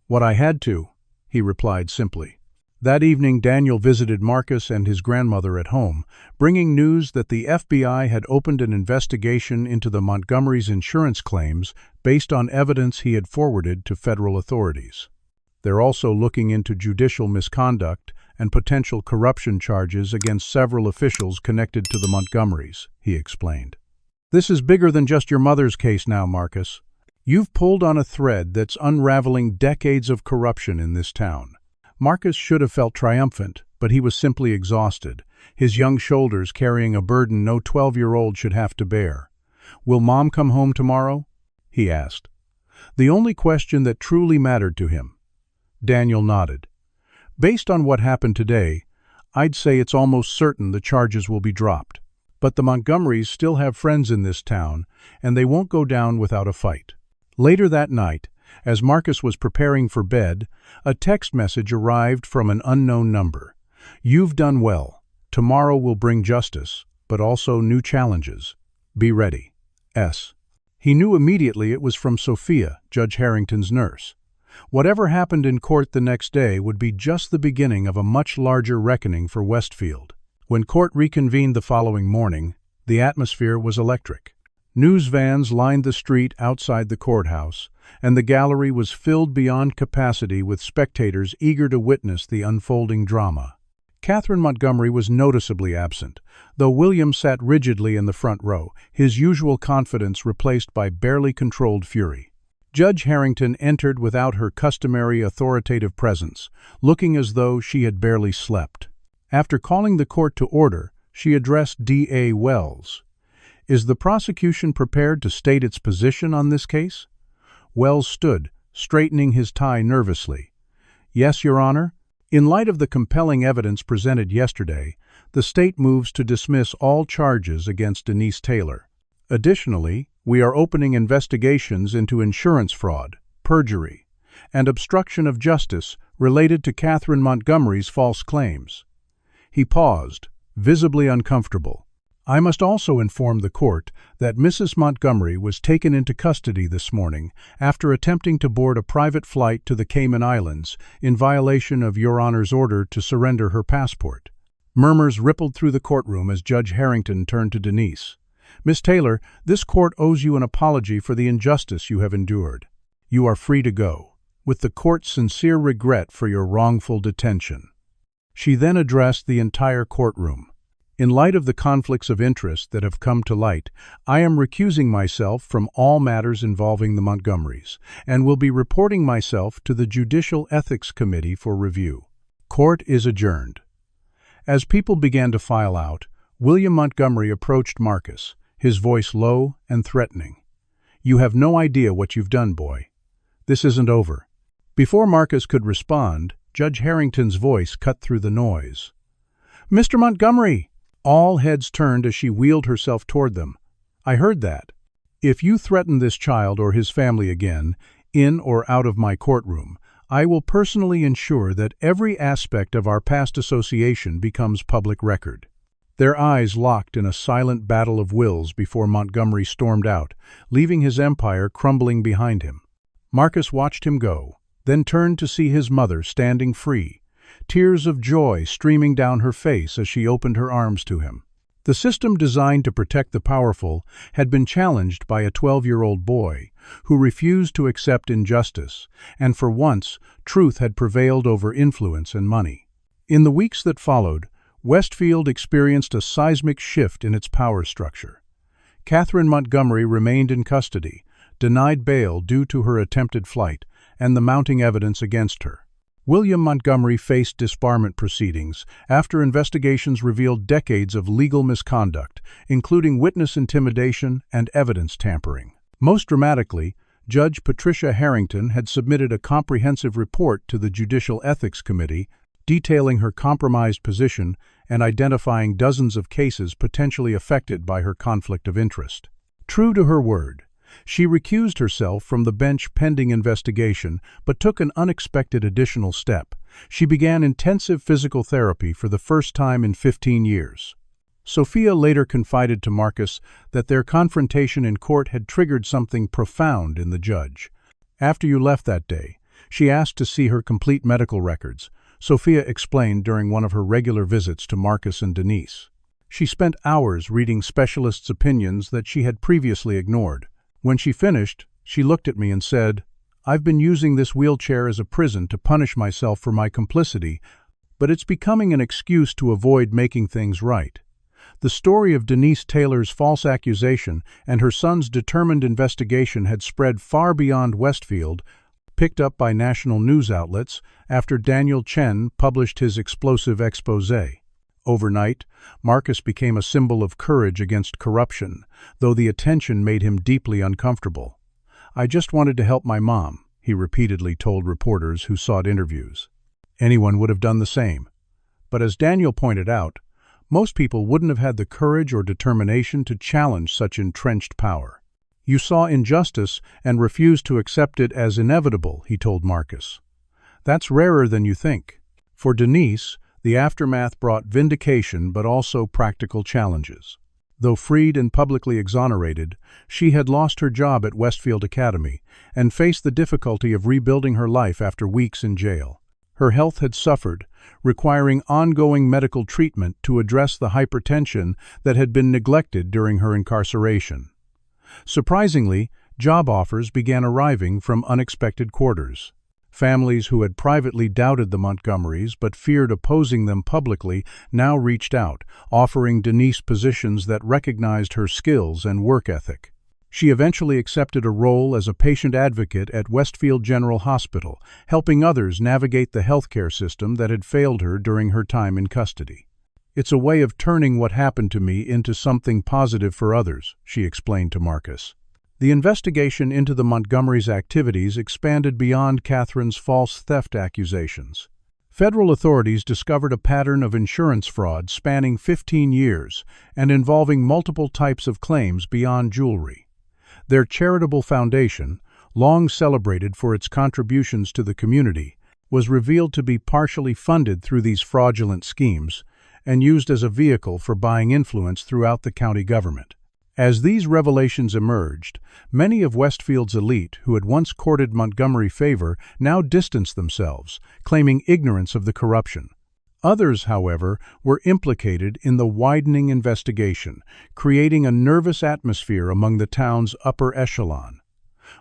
"What I had to," he replied simply. That evening, Daniel visited Marcus and his grandmother at home, bringing news that the FBI had opened an investigation into the Montgomerys' insurance claims based on evidence he had forwarded to federal authorities. "They're also looking into judicial misconduct and potential corruption charges against several officials connected to the Montgomerys," he explained. "This is bigger than just your mother's case now, Marcus. You've pulled on a thread that's unraveling decades of corruption in this town." Marcus should have felt triumphant, but he was simply exhausted, his young shoulders carrying a burden no 12-year-old should have to bear. "Will Mom come home tomorrow?" he asked. The only question that truly mattered to him. Daniel nodded. "Based on what happened today, I'd say it's almost certain the charges will be dropped. But the Montgomerys still have friends in this town, and they won't go down without a fight." Later that night, as Marcus was preparing for bed, a text message arrived from an unknown number. "You've done well. Tomorrow will bring justice, but also new challenges. Be ready. S." He knew immediately it was from Sophia, Judge Harrington's nurse. Whatever happened in court the next day would be just the beginning of a much larger reckoning for Westfield. When court reconvened the following morning, the atmosphere was electric. News vans lined the street outside the courthouse, and the gallery was filled beyond capacity with spectators eager to witness the unfolding drama. Catherine Montgomery was noticeably absent, though William sat rigidly in the front row, his usual confidence replaced by barely controlled fury. Judge Harrington entered without her customary authoritative presence, looking as though she had barely slept. After calling the court to order, she addressed D.A. Wells. "Is the prosecution prepared to state its position on this case?" Wells stood, straightening his tie nervously. "Yes, Your Honor. In light of the compelling evidence presented yesterday, the state moves to dismiss all charges against Denise Taylor. Additionally, we are opening investigations into insurance fraud, perjury, and obstruction of justice related to Catherine Montgomery's false claims." He paused, visibly uncomfortable. "I must also inform the court that Mrs. Montgomery was taken into custody this morning after attempting to board a private flight to the Cayman Islands in violation of Your Honor's order to surrender her passport." Murmurs rippled through the courtroom as Judge Harrington turned to Denise. "Miss Taylor, this court owes you an apology for the injustice you have endured. You are free to go, with the court's sincere regret for your wrongful detention." She then addressed the entire courtroom. "In light of the conflicts of interest that have come to light, I am recusing myself from all matters involving the Montgomerys, and will be reporting myself to the Judicial Ethics Committee for review. Court is adjourned." As people began to file out, William Montgomery approached Marcus, his voice low and threatening. "You have no idea what you've done, boy. This isn't over." Before Marcus could respond, Judge Harrington's voice cut through the noise. "Mr. Montgomery!" All heads turned as she wheeled herself toward them. "I heard that. If you threaten this child or his family again, in or out of my courtroom, I will personally ensure that every aspect of our past association becomes public record." Their eyes locked in a silent battle of wills before Montgomery stormed out, leaving his empire crumbling behind him. Marcus watched him go, then turned to see his mother standing free, tears of joy streaming down her face as she opened her arms to him. The system designed to protect the powerful had been challenged by a 12-year-old boy who refused to accept injustice, and for once, truth had prevailed over influence and money. In the weeks that followed, Westfield experienced a seismic shift in its power structure. Catherine Montgomery remained in custody, denied bail due to her attempted flight and the mounting evidence against her. William Montgomery faced disbarment proceedings after investigations revealed decades of legal misconduct, including witness intimidation and evidence tampering. Most dramatically, Judge Patricia Harrington had submitted a comprehensive report to the Judicial Ethics Committee detailing her compromised position and identifying dozens of cases potentially affected by her conflict of interest. True to her word, she recused herself from the bench pending investigation, but took an unexpected additional step. She began intensive physical therapy for the first time in 15 years. Sophia later confided to Marcus that their confrontation in court had triggered something profound in the judge. "After you left that day, she asked to see her complete medical records," Sophia explained during one of her regular visits to Marcus and Denise. "She spent hours reading specialists' opinions that she had previously ignored. When she finished, she looked at me and said, 'I've been using this wheelchair as a prison to punish myself for my complicity, but it's becoming an excuse to avoid making things right.'" The story of Denise Taylor's false accusation and her son's determined investigation had spread far beyond Westfield, picked up by national news outlets after Daniel Chen published his explosive exposé. Overnight, Marcus became a symbol of courage against corruption, though the attention made him deeply uncomfortable. "I just wanted to help my mom," he repeatedly told reporters who sought interviews. Anyone would have done the same. But as Daniel pointed out, most people wouldn't have had the courage or determination to challenge such entrenched power. "You saw injustice and refused to accept it as inevitable," he told Marcus. "That's rarer than you think." For Denise, the aftermath brought vindication but also practical challenges. Though freed and publicly exonerated, she had lost her job at Westfield Academy and faced the difficulty of rebuilding her life after weeks in jail. Her health had suffered, requiring ongoing medical treatment to address the hypertension that had been neglected during her incarceration. Surprisingly, job offers began arriving from unexpected quarters. Families who had privately doubted the Montgomerys but feared opposing them publicly now reached out, offering Denise positions that recognized her skills and work ethic. She eventually accepted a role as a patient advocate at Westfield General Hospital, helping others navigate the healthcare system that had failed her during her time in custody. "It's a way of turning what happened to me into something positive for others," she explained to Marcus. The investigation into the Montgomerys' activities expanded beyond Catherine's false theft accusations. Federal authorities discovered a pattern of insurance fraud spanning 15 years and involving multiple types of claims beyond jewelry. Their charitable foundation, long celebrated for its contributions to the community, was revealed to be partially funded through these fraudulent schemes and used as a vehicle for buying influence throughout the county government. As these revelations emerged, many of Westfield's elite who had once courted Montgomery favor now distanced themselves, claiming ignorance of the corruption. Others, however, were implicated in the widening investigation, creating a nervous atmosphere among the town's upper echelon.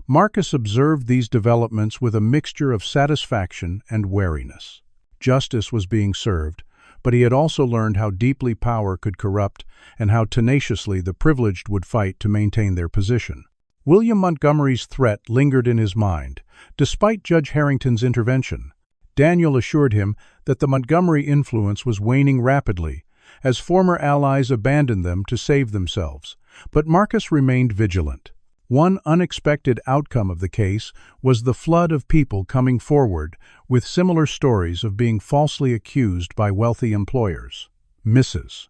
Marcus observed these developments with a mixture of satisfaction and wariness. Justice was being served, but he had also learned how deeply power could corrupt and how tenaciously the privileged would fight to maintain their position. William Montgomery's threat lingered in his mind, despite Judge Harrington's intervention. Daniel assured him that the Montgomery influence was waning rapidly, as former allies abandoned them to save themselves, but Marcus remained vigilant. One unexpected outcome of the case was the flood of people coming forward with similar stories of being falsely accused by wealthy employers. Mrs.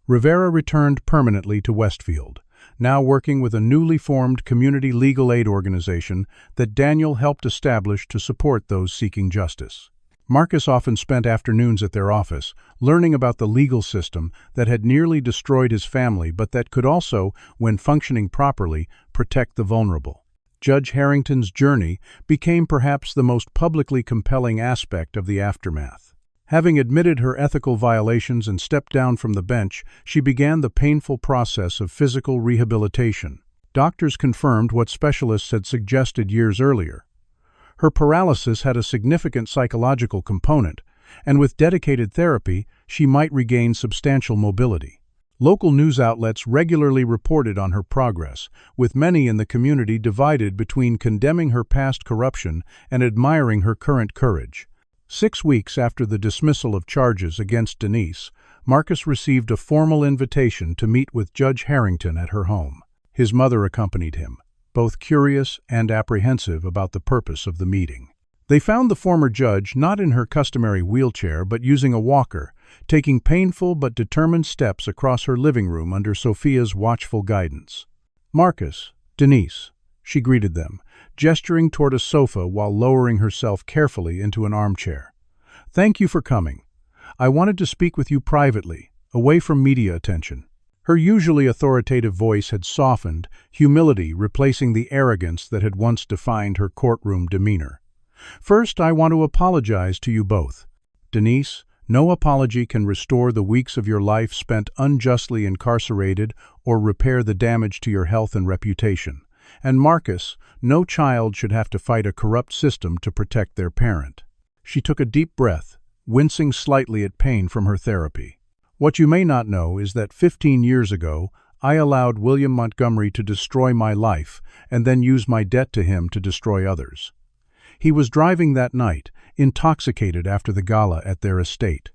Rivera returned permanently to Westfield, now working with a newly formed community legal aid organization that Daniel helped establish to support those seeking justice. Marcus often spent afternoons at their office, learning about the legal system that had nearly destroyed his family but that could also, when functioning properly, protect the vulnerable. Judge Harrington's journey became perhaps the most publicly compelling aspect of the aftermath. Having admitted her ethical violations and stepped down from the bench, she began the painful process of physical rehabilitation. Doctors confirmed what specialists had suggested years earlier. Her paralysis had a significant psychological component, and with dedicated therapy, she might regain substantial mobility. Local news outlets regularly reported on her progress, with many in the community divided between condemning her past corruption and admiring her current courage. 6 weeks after the dismissal of charges against Denise, Marcus received a formal invitation to meet with Judge Harrington at her home. His mother accompanied him, both curious and apprehensive about the purpose of the meeting. They found the former judge not in her customary wheelchair but using a walker, taking painful but determined steps across her living room under Sophia's watchful guidance. "Marcus, Denise," she greeted them, gesturing toward a sofa while lowering herself carefully into an armchair. "Thank you for coming. I wanted to speak with you privately, away from media attention." Her usually authoritative voice had softened, humility replacing the arrogance that had once defined her courtroom demeanor. "First, I want to apologize to you both. Denise, no apology can restore the weeks of your life spent unjustly incarcerated or repair the damage to your health and reputation. And Marcus, no child should have to fight a corrupt system to protect their parent." She took a deep breath, wincing slightly at pain from her therapy. "What you may not know is that 15 years ago, I allowed William Montgomery to destroy my life and then use my debt to him to destroy others. He was driving that night, intoxicated after the gala at their estate.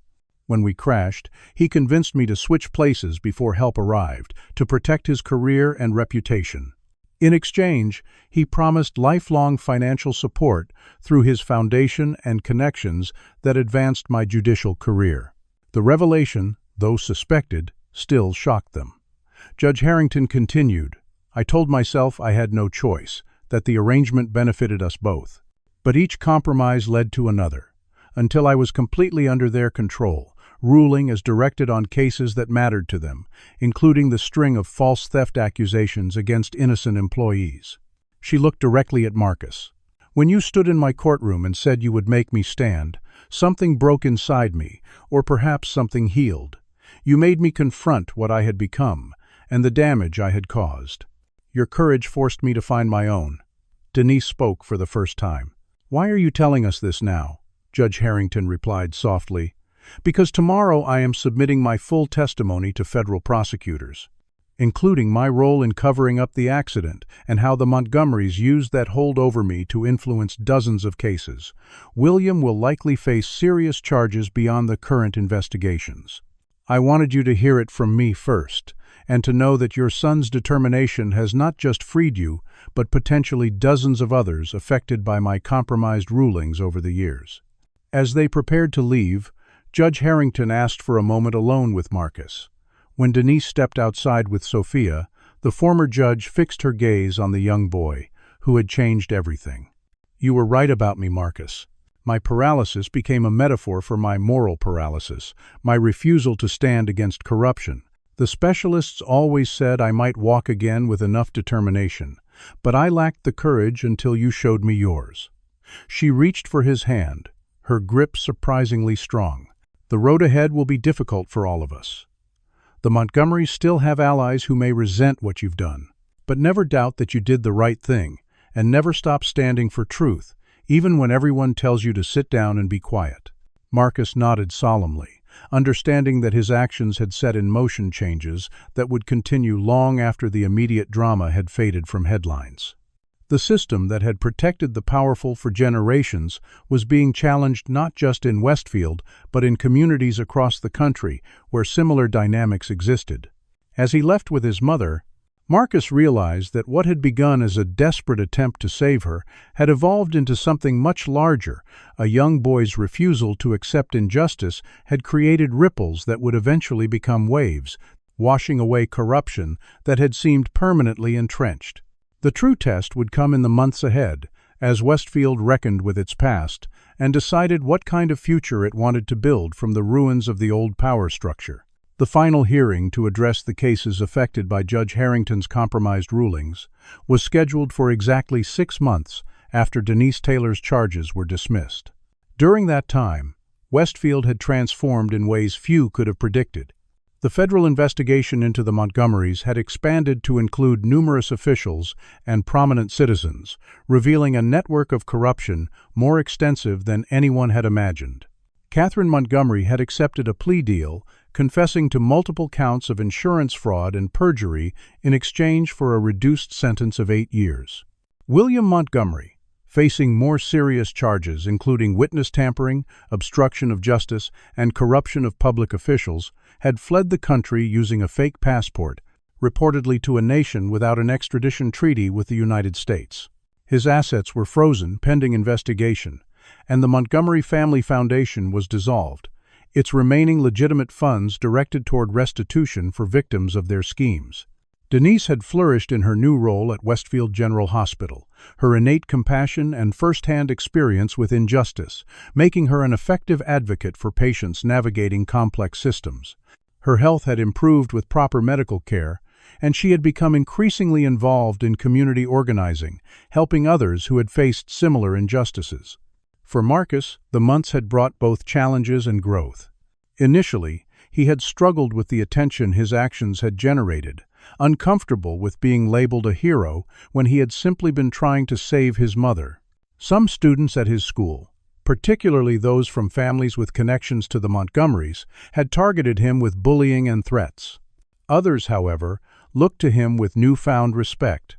When we crashed, he convinced me to switch places before help arrived, to protect his career and reputation. In exchange, he promised lifelong financial support through his foundation and connections that advanced my judicial career. The revelation, though suspected, still shocked them. Judge Harrington continued, "I told myself I had no choice, that the arrangement benefited us both. But each compromise led to another, until I was completely under their control, ruling as directed on cases that mattered to them, including the string of false theft accusations against innocent employees." She looked directly at Marcus. "When you stood in my courtroom and said you would make me stand, something broke inside me, or perhaps something healed. You made me confront what I had become, and the damage I had caused. Your courage forced me to find my own." Denise spoke for the first time. "Why are you telling us this now?" Judge Harrington replied softly. "Because tomorrow I am submitting my full testimony to federal prosecutors, including my role in covering up the accident and how the Montgomerys used that hold over me to influence dozens of cases. William will likely face serious charges beyond the current investigations. I wanted you to hear it from me first, and to know that your son's determination has not just freed you, but potentially dozens of others affected by my compromised rulings over the years." As they prepared to leave, Judge Harrington asked for a moment alone with Marcus. When Denise stepped outside with Sophia, the former judge fixed her gaze on the young boy, who had changed everything. "You were right about me, Marcus. My paralysis became a metaphor for my moral paralysis, my refusal to stand against corruption. The specialists always said I might walk again with enough determination, but I lacked the courage until you showed me yours." She reached for his hand, her grip surprisingly strong. "The road ahead will be difficult for all of us. The Montgomerys still have allies who may resent what you've done, but never doubt that you did the right thing, and never stop standing for truth, even when everyone tells you to sit down and be quiet." Marcus nodded solemnly, understanding that his actions had set in motion changes that would continue long after the immediate drama had faded from headlines. The system that had protected the powerful for generations was being challenged not just in Westfield, but in communities across the country where similar dynamics existed. As he left with his mother, Marcus realized that what had begun as a desperate attempt to save her had evolved into something much larger. A young boy's refusal to accept injustice had created ripples that would eventually become waves. washing away corruption that had seemed permanently entrenched. The true test would come in the months ahead, as Westfield reckoned with its past and decided what kind of future it wanted to build from the ruins of the old power structure. The final hearing to address the cases affected by Judge Harrington's compromised rulings was scheduled for exactly 6 months after Denise Taylor's charges were dismissed. During that time, Westfield had transformed in ways few could have predicted. The federal investigation into the Montgomerys had expanded to include numerous officials and prominent citizens, revealing a network of corruption more extensive than anyone had imagined. Catherine Montgomery had accepted a plea deal, confessing to multiple counts of insurance fraud and perjury in exchange for a reduced sentence of 8 years. William Montgomery, facing more serious charges including witness tampering, obstruction of justice, and corruption of public officials, had fled the country using a fake passport, reportedly to a nation without an extradition treaty with the United States. His assets were frozen pending investigation, and the Montgomery Family Foundation was dissolved, its remaining legitimate funds directed toward restitution for victims of their schemes. Denise had flourished in her new role at Westfield General Hospital, her innate compassion and first-hand experience with injustice, making her an effective advocate for patients navigating complex systems. Her health had improved with proper medical care, and she had become increasingly involved in community organizing, helping others who had faced similar injustices. For Marcus, the months had brought both challenges and growth. Initially, he had struggled with the attention his actions had generated, uncomfortable with being labeled a hero when he had simply been trying to save his mother. Some students at his school, particularly those from families with connections to the Montgomerys, had targeted him with bullying and threats. Others, however, looked to him with newfound respect,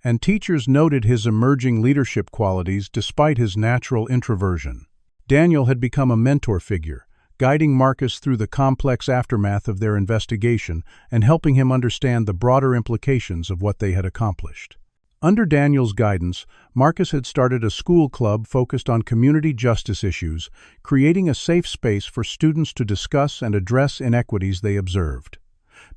and teachers noted his emerging leadership qualities despite his natural introversion. Daniel had become a mentor figure, guiding Marcus through the complex aftermath of their investigation and helping him understand the broader implications of what they had accomplished. Under Daniel's guidance, Marcus had started a school club focused on community justice issues, creating a safe space for students to discuss and address inequities they observed.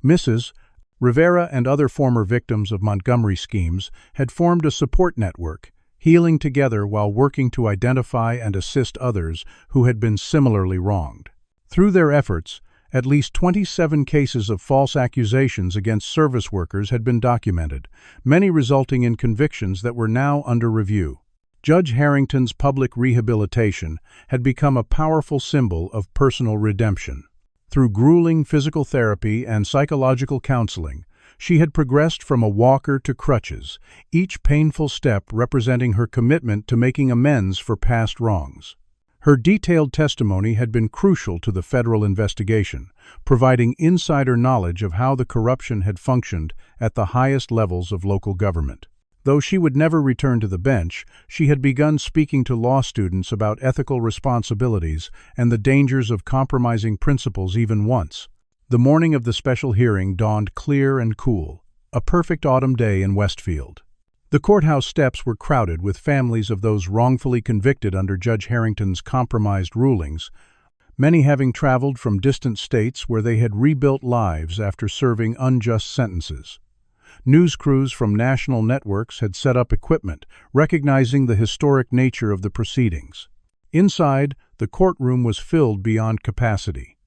Mrs. Rivera and other former victims of Montgomery schemes had formed a support network, healing together while working to identify and assist others who had been similarly wronged. Through their efforts, at least 27 cases of false accusations against service workers had been documented, many resulting in convictions that were now under review. Judge Harrington's public rehabilitation had become a powerful symbol of personal redemption. Through grueling physical therapy and psychological counseling, she had progressed from a walker to crutches, each painful step representing her commitment to making amends for past wrongs. Her detailed testimony had been crucial to the federal investigation, providing insider knowledge of how the corruption had functioned at the highest levels of local government. Though she would never return to the bench, she had begun speaking to law students about ethical responsibilities and the dangers of compromising principles even once. The morning of the special hearing dawned clear and cool, a perfect autumn day in Westfield. The courthouse steps were crowded with families of those wrongfully convicted under Judge Harrington's compromised rulings, many having traveled from distant states where they had rebuilt lives after serving unjust sentences. News crews from national networks had set up equipment, recognizing the historic nature of the proceedings. Inside, the courtroom was filled beyond capacity.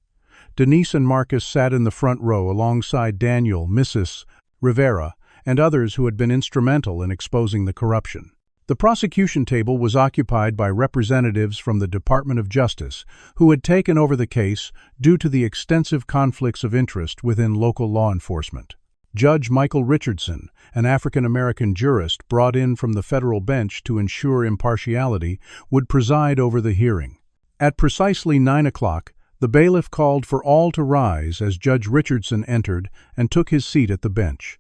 Denise and Marcus sat in the front row alongside Daniel, Mrs. Rivera, and others who had been instrumental in exposing the corruption. The prosecution table was occupied by representatives from the Department of Justice, who had taken over the case due to the extensive conflicts of interest within local law enforcement. Judge Michael Richardson, an African-American jurist brought in from the federal bench to ensure impartiality, would preside over the hearing. At precisely 9 o'clock, the bailiff called for all to rise as Judge Richardson entered and took his seat at the bench.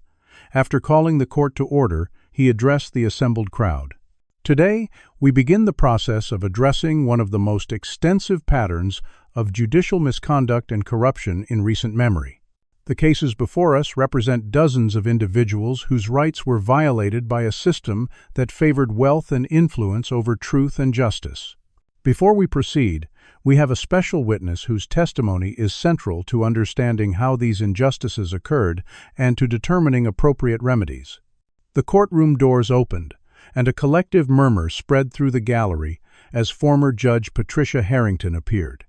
After calling the court to order, he addressed the assembled crowd. Today, we begin the process of addressing one of the most extensive patterns of judicial misconduct and corruption in recent memory. The cases before us represent dozens of individuals whose rights were violated by a system that favored wealth and influence over truth and justice. Before we proceed, we have a special witness whose testimony is central to understanding how these injustices occurred and to determining appropriate remedies. The courtroom doors opened, and a collective murmur spread through the gallery as former Judge Patricia Harrington appeared.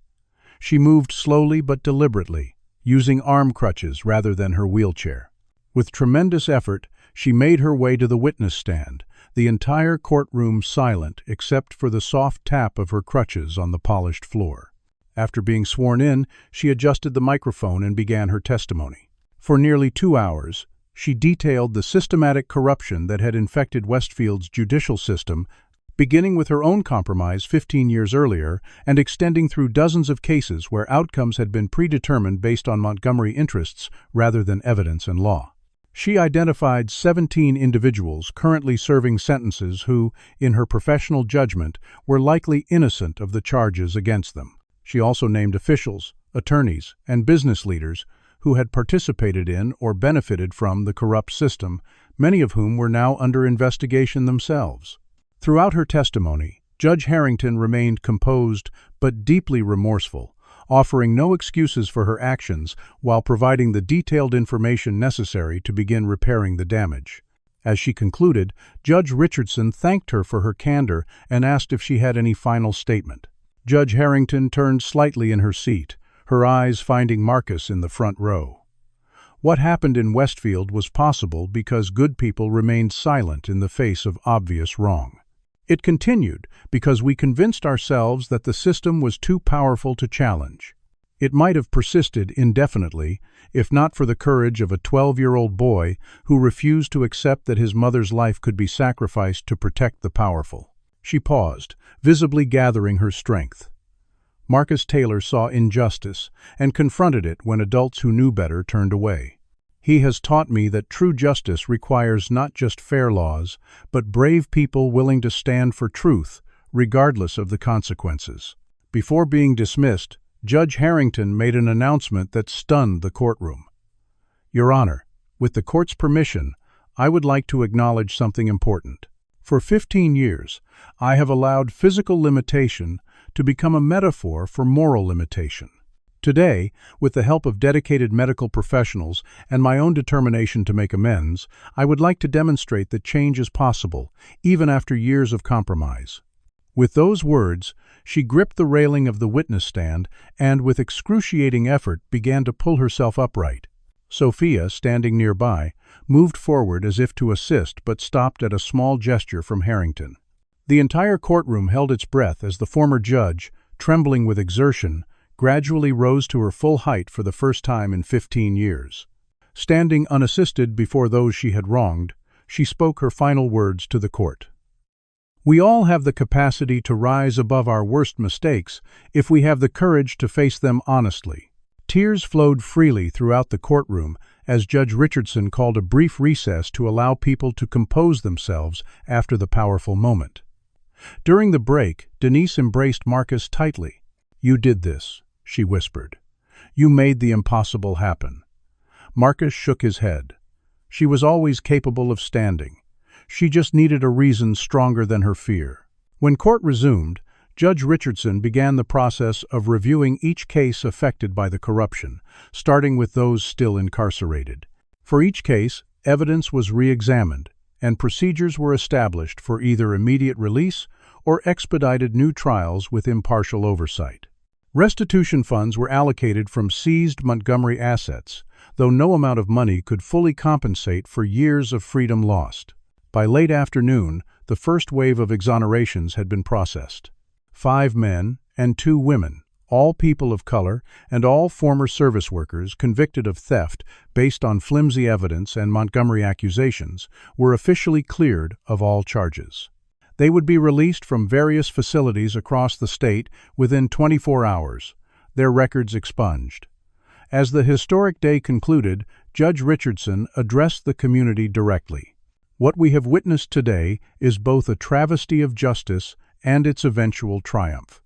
She moved slowly but deliberately, using arm crutches rather than her wheelchair. With tremendous effort, she made her way to the witness stand, the entire courtroom silent except for the soft tap of her crutches on the polished floor. After being sworn in, she adjusted the microphone and began her testimony. For nearly 2 hours, she detailed the systematic corruption that had infected Westfield's judicial system, beginning with her own compromise 15 years earlier and extending through dozens of cases where outcomes had been predetermined based on Montgomery interests rather than evidence and law. She identified 17 individuals currently serving sentences who, in her professional judgment, were likely innocent of the charges against them. She also named officials, attorneys, and business leaders who had participated in or benefited from the corrupt system, many of whom were now under investigation themselves. Throughout her testimony, Judge Harrington remained composed but deeply remorseful, offering no excuses for her actions while providing the detailed information necessary to begin repairing the damage. As she concluded, Judge Richardson thanked her for her candor and asked if she had any final statement. Judge Harrington turned slightly in her seat, her eyes finding Marcus in the front row. What happened in Westfield was possible because good people remained silent in the face of obvious wrong. It continued because we convinced ourselves that the system was too powerful to challenge. It might have persisted indefinitely if not for the courage of a 12-year-old boy who refused to accept that his mother's life could be sacrificed to protect the powerful. She paused, visibly gathering her strength. Marcus Taylor saw injustice and confronted it when adults who knew better turned away. He has taught me that true justice requires not just fair laws, but brave people willing to stand for truth, regardless of the consequences. Before being dismissed, Judge Harrington made an announcement that stunned the courtroom. Your Honor, with the court's permission, I would like to acknowledge something important. For 15 years, I have allowed physical limitation to become a metaphor for moral limitation. Today, with the help of dedicated medical professionals and my own determination to make amends, I would like to demonstrate that change is possible, even after years of compromise. With those words, she gripped the railing of the witness stand and, with excruciating effort, began to pull herself upright. Sophia, standing nearby, moved forward as if to assist but stopped at a small gesture from Harrington. The entire courtroom held its breath as the former judge, trembling with exertion, gradually rose to her full height for the first time in 15 years. Standing unassisted before those she had wronged, she spoke her final words to the court. We all have the capacity to rise above our worst mistakes if we have the courage to face them honestly. Tears flowed freely throughout the courtroom as Judge Richardson called a brief recess to allow people to compose themselves after the powerful moment. During the break, Denise embraced Marcus tightly. You did this, she whispered. You made the impossible happen. Marcus shook his head. She was always capable of standing. She just needed a reason stronger than her fear. When court resumed, Judge Richardson began the process of reviewing each case affected by the corruption, starting with those still incarcerated. For each case, evidence was re-examined, and procedures were established for either immediate release or expedited new trials with impartial oversight. Restitution funds were allocated from seized Montgomery assets, though no amount of money could fully compensate for years of freedom lost. By late afternoon, the first wave of exonerations had been processed. 5 men and 2 women, all people of color and all former service workers convicted of theft based on flimsy evidence and Montgomery accusations, were officially cleared of all charges. They would be released from various facilities across the state within 24 hours, their records expunged. As the historic day concluded, Judge Richardson addressed the community directly. What we have witnessed today is both a travesty of justice and its eventual triumph.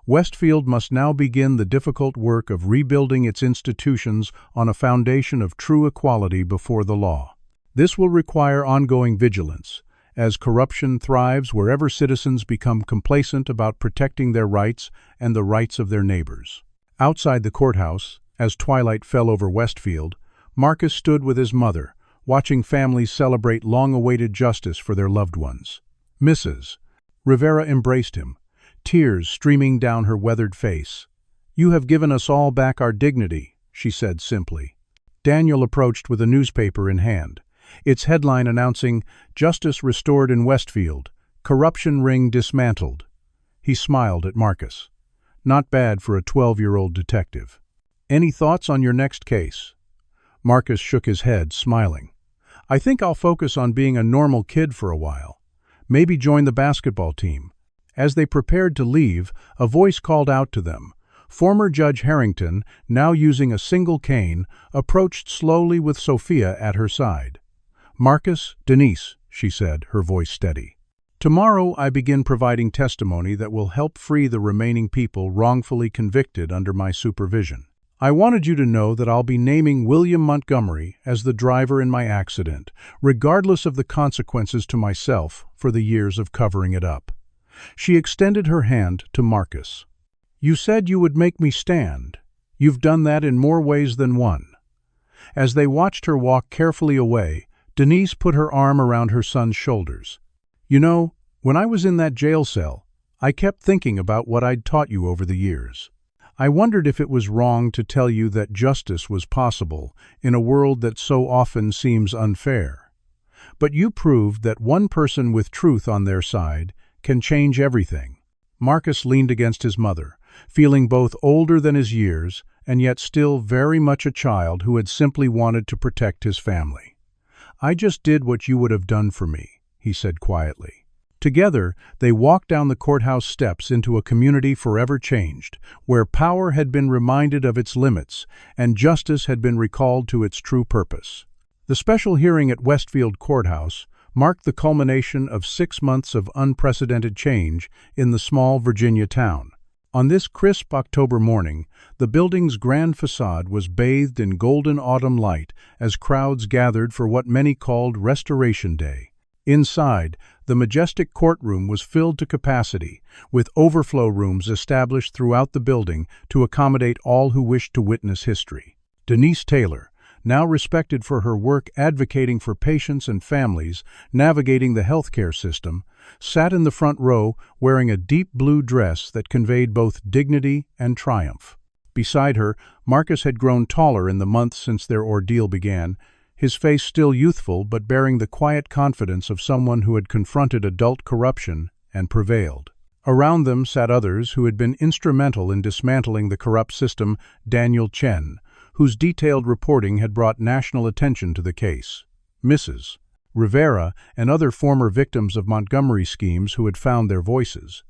Westfield must now begin the difficult work of rebuilding its institutions on a foundation of true equality before the law. This will require ongoing vigilance, as corruption thrives wherever citizens become complacent about protecting their rights and the rights of their neighbors. Outside the courthouse, as twilight fell over Westfield, Marcus stood with his mother, watching families celebrate long-awaited justice for their loved ones. Mrs. Rivera embraced him, tears streaming down her weathered face. "You have given us all back our dignity," she said simply. Daniel approached with a newspaper in hand, its headline announcing, "Justice Restored in Westfield, Corruption Ring Dismantled." He smiled at Marcus. "Not bad for a 12-year-old detective. Any thoughts on your next case?" Marcus shook his head, smiling. "I think I'll focus on being a normal kid for a while. Maybe join the basketball team." As they prepared to leave, a voice called out to them. Former Judge Harrington, now using a single cane, approached slowly with Sophia at her side. "Marcus, Denise," she said, her voice steady. "Tomorrow I begin providing testimony that will help free the remaining people wrongfully convicted under my supervision. I wanted you to know that I'll be naming William Montgomery as the driver in my accident, regardless of the consequences to myself for the years of covering it up." She extended her hand to Marcus. "You said you would make me stand. You've done that in more ways than one." As they watched her walk carefully away, Denise put her arm around her son's shoulders. "You know, when I was in that jail cell, I kept thinking about what I'd taught you over the years. I wondered if it was wrong to tell you that justice was possible in a world that so often seems unfair. But you proved that one person with truth on their side can change everything." Marcus leaned against his mother, feeling both older than his years and yet still very much a child who had simply wanted to protect his family. "I just did what you would have done for me," he said quietly. Together, they walked down the courthouse steps into a community forever changed, where power had been reminded of its limits and justice had been recalled to its true purpose. The special hearing at Westfield Courthouse marked the culmination of 6 months of unprecedented change in the small Virginia town. On this crisp October morning, the building's grand facade was bathed in golden autumn light as crowds gathered for what many called Restoration Day. Inside, the majestic courtroom was filled to capacity, with overflow rooms established throughout the building to accommodate all who wished to witness history. Denise Taylor, now respected for her work advocating for patients and families navigating the healthcare system, sat in the front row wearing a deep blue dress that conveyed both dignity and triumph. Beside her, Marcus had grown taller in the months since their ordeal began, his face still youthful but bearing the quiet confidence of someone who had confronted adult corruption and prevailed. Around them sat others who had been instrumental in dismantling the corrupt system, Daniel Chen, whose detailed reporting had brought national attention to the case. Mrs. Rivera and other former victims of Montgomery schemes who had found their voices.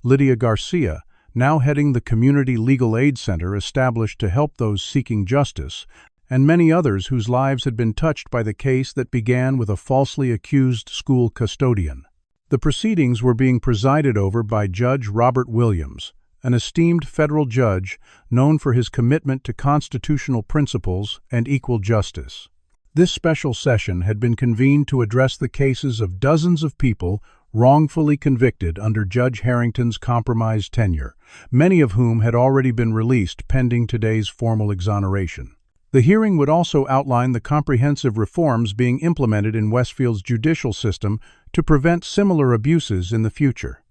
Lydia Garcia, now heading the Community Legal Aid Center established to help those seeking justice, and many others whose lives had been touched by the case that began with a falsely accused school custodian. The proceedings were being presided over by Judge Robert Williams, an esteemed federal judge known for his commitment to constitutional principles and equal justice. This special session had been convened to address the cases of dozens of people wrongfully convicted under Judge Harrington's compromised tenure, many of whom had already been released pending today's formal exoneration. The hearing would also outline the comprehensive reforms being implemented in Westfield's judicial system to prevent similar abuses in the future.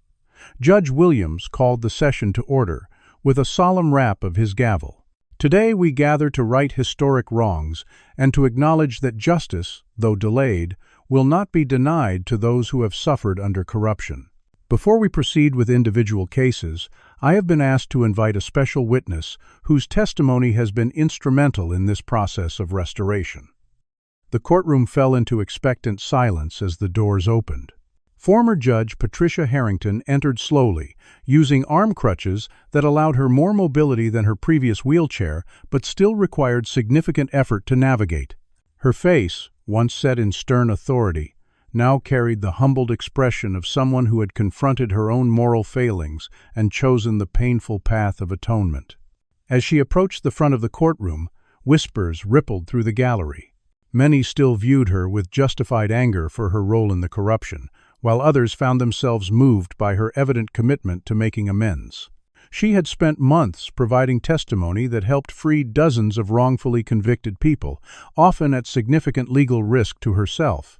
Judge Williams called the session to order with a solemn rap of his gavel. "Today we gather to right historic wrongs and to acknowledge that justice, though delayed, will not be denied to those who have suffered under corruption. Before we proceed with individual cases, I have been asked to invite a special witness whose testimony has been instrumental in this process of restoration." The courtroom fell into expectant silence as the doors opened. Former Judge Patricia Harrington entered slowly, using arm crutches that allowed her more mobility than her previous wheelchair but still required significant effort to navigate. Her face, once set in stern authority, now carried the humbled expression of someone who had confronted her own moral failings and chosen the painful path of atonement. As she approached the front of the courtroom, whispers rippled through the gallery. Many still viewed her with justified anger for her role in the corruption, while others found themselves moved by her evident commitment to making amends. She had spent months providing testimony that helped free dozens of wrongfully convicted people, often at significant legal risk to herself.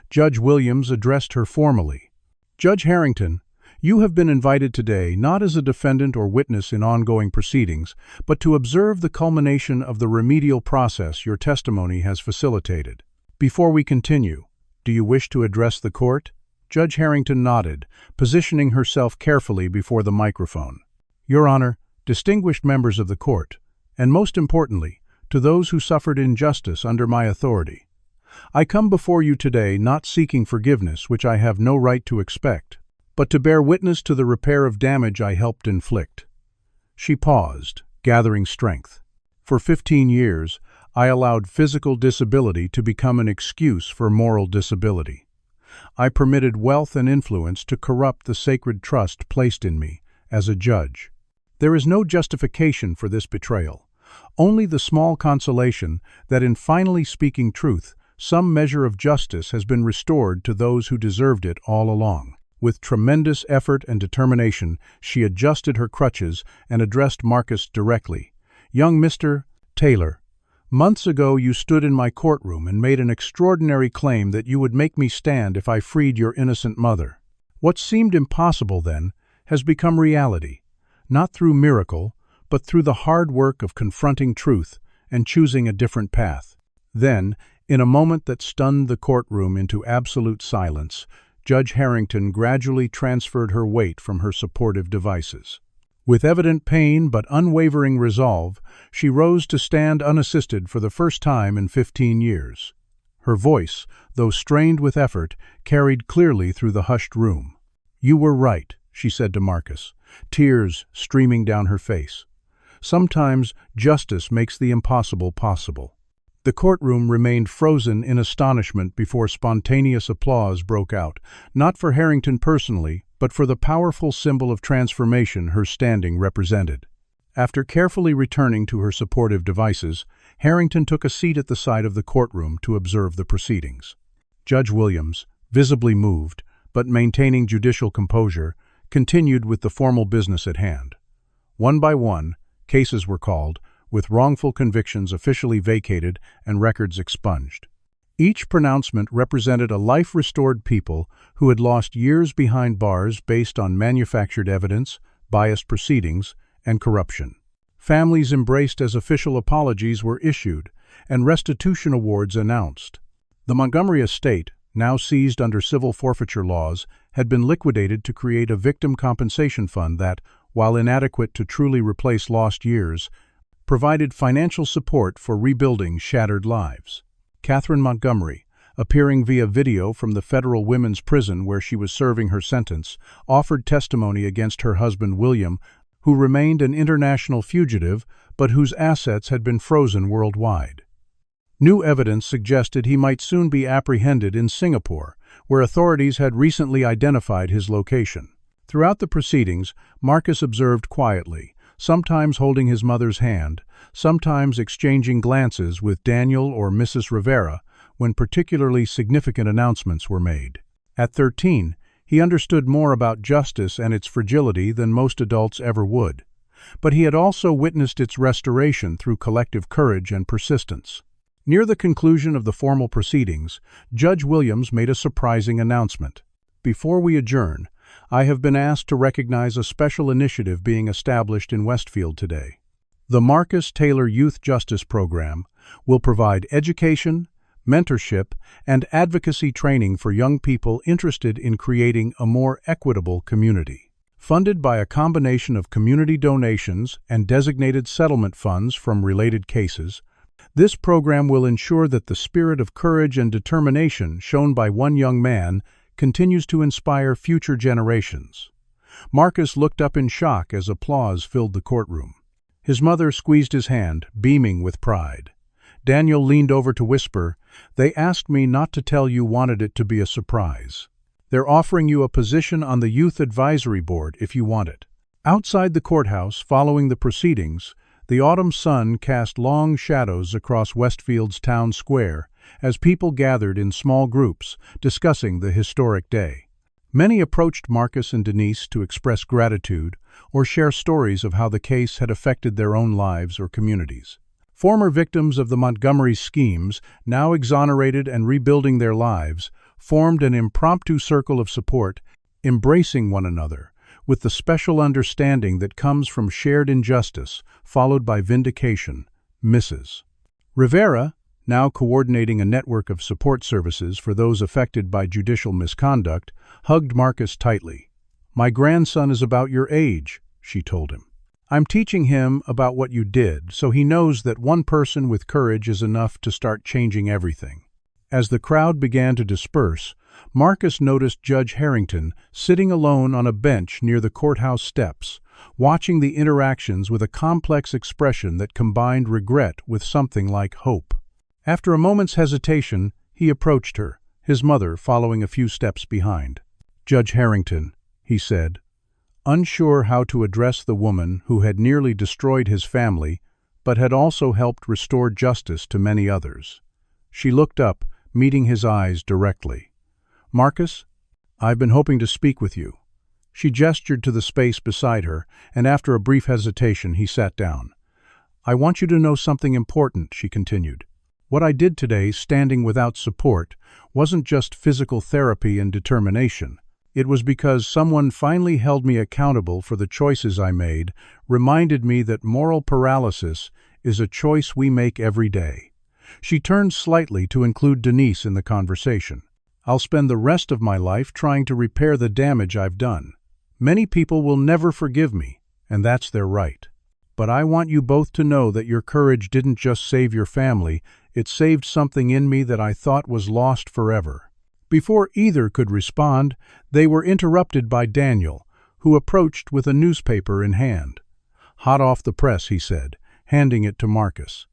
Judge Williams addressed her formally. "Judge Harrington, you have been invited today not as a defendant or witness in ongoing proceedings, but to observe the culmination of the remedial process your testimony has facilitated. Before we continue, do you wish to address the court?" Judge Harrington nodded, positioning herself carefully before the microphone. "Your Honor, distinguished members of the court, and most importantly, to those who suffered injustice under my authority, I come before you today not seeking forgiveness, which I have no right to expect, but to bear witness to the repair of damage I helped inflict." She paused, gathering strength. "For 15 years, I allowed physical disability to become an excuse for moral disability. I permitted wealth and influence to corrupt the sacred trust placed in me as a judge. There is no justification for this betrayal, only the small consolation that in finally speaking truth, some measure of justice has been restored to those who deserved it all along." With tremendous effort and determination, she adjusted her crutches and addressed Marcus directly. "Young Mr. Taylor, months ago you stood in my courtroom and made an extraordinary claim that you would make me stand if I freed your innocent mother. What seemed impossible then has become reality, not through miracle, but through the hard work of confronting truth and choosing a different path." Then, in a moment that stunned the courtroom into absolute silence, Judge Harrington gradually transferred her weight from her supportive devices. With evident pain but unwavering resolve, she rose to stand unassisted for the first time in 15 years. Her voice, though strained with effort, carried clearly through the hushed room. "You were right," she said to Marcus, tears streaming down her face. "Sometimes justice makes the impossible possible." The courtroom remained frozen in astonishment before spontaneous applause broke out, not for Harrington personally, but for the powerful symbol of transformation her standing represented. After carefully returning to her supportive devices, Harrington took a seat at the side of the courtroom to observe the proceedings. Judge Williams, visibly moved, but maintaining judicial composure, continued with the formal business at hand. One by one, cases were called, with wrongful convictions officially vacated and records expunged. Each pronouncement represented a life-restored people who had lost years behind bars based on manufactured evidence, biased proceedings, and corruption. Families embraced as official apologies were issued, and restitution awards announced. The Montgomery estate, now seized under civil forfeiture laws, had been liquidated to create a victim compensation fund that, while inadequate to truly replace lost years, provided financial support for rebuilding shattered lives. Catherine Montgomery, appearing via video from the federal women's prison where she was serving her sentence, offered testimony against her husband William, who remained an international fugitive but whose assets had been frozen worldwide. New evidence suggested he might soon be apprehended in Singapore, where authorities had recently identified his location. Throughout the proceedings, Marcus observed quietly, sometimes holding his mother's hand, sometimes exchanging glances with Daniel or Mrs. Rivera when particularly significant announcements were made. At 13, he understood more about justice and its fragility than most adults ever would, but he had also witnessed its restoration through collective courage and persistence. Near the conclusion of the formal proceedings, Judge Williams made a surprising announcement. "Before we adjourn, I have been asked to recognize a special initiative being established in Westfield today. The Marcus Taylor Youth Justice Program will provide education, mentorship, and advocacy training for young people interested in creating a more equitable community. Funded by a combination of community donations and designated settlement funds from related cases, this program will ensure that the spirit of courage and determination shown by one young man continues to inspire future generations." Marcus looked up in shock as applause filled the courtroom. His mother squeezed his hand, beaming with pride. Daniel leaned over to whisper, "They asked me not to tell you wanted it to be a surprise. They're offering you a position on the Youth Advisory Board if you want it." Outside the courthouse, following the proceedings, the autumn sun cast long shadows across Westfield's town square, as people gathered in small groups discussing the historic day. Many approached Marcus and Denise to express gratitude or share stories of how the case had affected their own lives or communities. Former victims of the Montgomery schemes, now exonerated and rebuilding their lives, formed an impromptu circle of support, embracing one another, with the special understanding that comes from shared injustice, followed by vindication. Mrs. Rivera, now coordinating a network of support services for those affected by judicial misconduct, hugged Marcus tightly. "My grandson is about your age," she told him. "I'm teaching him about what you did, so he knows that one person with courage is enough to start changing everything." As the crowd began to disperse, Marcus noticed Judge Harrington sitting alone on a bench near the courthouse steps, watching the interactions with a complex expression that combined regret with something like hope. After a moment's hesitation, he approached her, his mother following a few steps behind. "Judge Harrington," he said, unsure how to address the woman who had nearly destroyed his family, but had also helped restore justice to many others. She looked up, meeting his eyes directly. "Marcus, I've been hoping to speak with you." She gestured to the space beside her, and after a brief hesitation, he sat down. "I want you to know something important," she continued. "What I did today, standing without support, wasn't just physical therapy and determination. It was because someone finally held me accountable for the choices I made, reminded me that moral paralysis is a choice we make every day." She turned slightly to include Denise in the conversation. "I'll spend the rest of my life trying to repair the damage I've done. Many people will never forgive me, and that's their right. But I want you both to know that your courage didn't just save your family, it saved something in me that I thought was lost forever." Before either could respond, they were interrupted by Daniel, who approached with a newspaper in hand. "Hot off the press," he said, handing it to Marcus.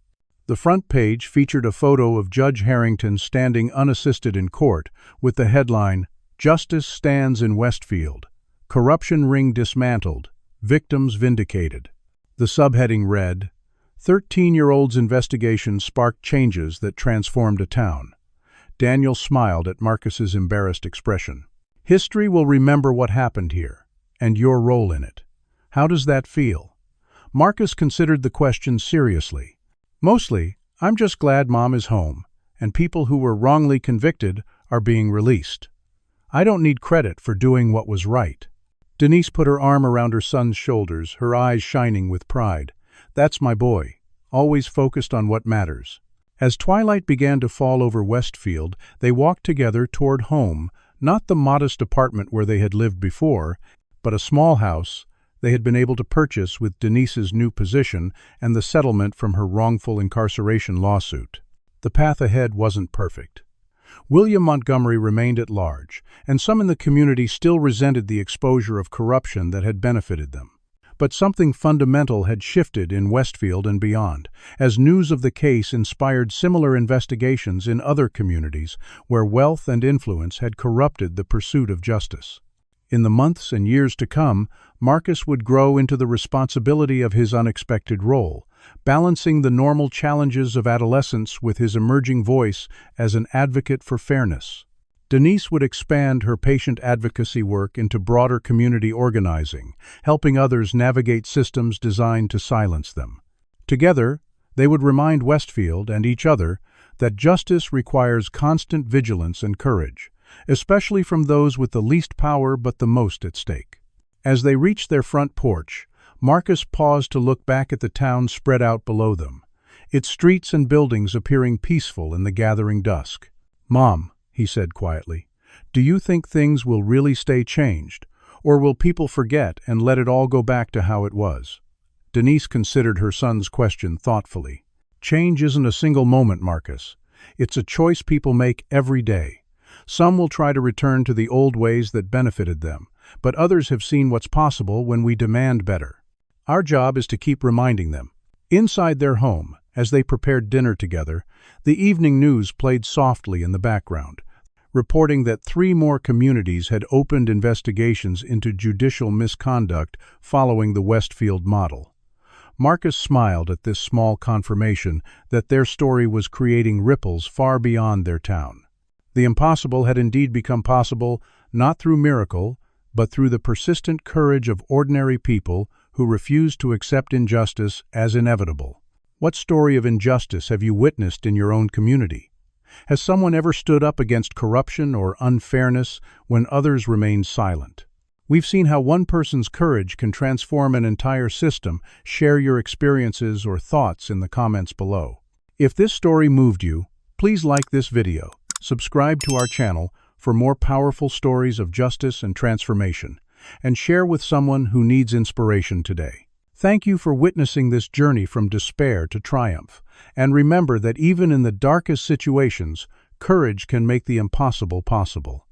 The front page featured a photo of Judge Harrington standing unassisted in court, with the headline, "Justice Stands in Westfield. Corruption Ring Dismantled. Victims Vindicated." The subheading read, "13-year-old's investigation sparked changes that transformed a town." Daniel smiled at Marcus's embarrassed expression. "History will remember what happened here, and your role in it. How does that feel?" Marcus considered the question seriously. "Mostly, I'm just glad Mom is home, and people who were wrongly convicted are being released. I don't need credit for doing what was right." Denise put her arm around her son's shoulders, her eyes shining with pride. "That's my boy, always focused on what matters." As twilight began to fall over Westfield, they walked together toward home, not the modest apartment where they had lived before, but a small house they had been able to purchase with Denise's new position and the settlement from her wrongful incarceration lawsuit. The path ahead wasn't perfect. William Montgomery remained at large, and some in the community still resented the exposure of corruption that had benefited them. But something fundamental had shifted in Westfield and beyond, as news of the case inspired similar investigations in other communities where wealth and influence had corrupted the pursuit of justice. In the months and years to come, Marcus would grow into the responsibility of his unexpected role, balancing the normal challenges of adolescence with his emerging voice as an advocate for fairness. Denise would expand her patient advocacy work into broader community organizing, helping others navigate systems designed to silence them. Together, they would remind Westfield and each other that justice requires constant vigilance and courage, especially from those with the least power but the most at stake. As they reached their front porch, Marcus paused to look back at the town spread out below them, its streets and buildings appearing peaceful in the gathering dusk. "Mom," he said quietly, "do you think things will really stay changed, or will people forget and let it all go back to how it was?" Denise considered her son's question thoughtfully. "Change isn't a single moment, Marcus. It's a choice people make every day. Some will try to return to the old ways that benefited them, but others have seen what's possible when we demand better. Our job is to keep reminding them." Inside their home, as they prepared dinner together, the evening news played softly in the background, reporting that 3 more communities had opened investigations into judicial misconduct following the Westfield model. Marcus smiled at this small confirmation that their story was creating ripples far beyond their town. The impossible had indeed become possible, not through miracle, but through the persistent courage of ordinary people who refused to accept injustice as inevitable. What story of injustice have you witnessed in your own community? Has someone ever stood up against corruption or unfairness when others remained silent? We've seen how one person's courage can transform an entire system. Share your experiences or thoughts in the comments below. If this story moved you, please like this video, subscribe to our channel for more powerful stories of justice and transformation, and share with someone who needs inspiration today. Thank you for witnessing this journey from despair to triumph, and remember that even in the darkest situations, courage can make the impossible possible.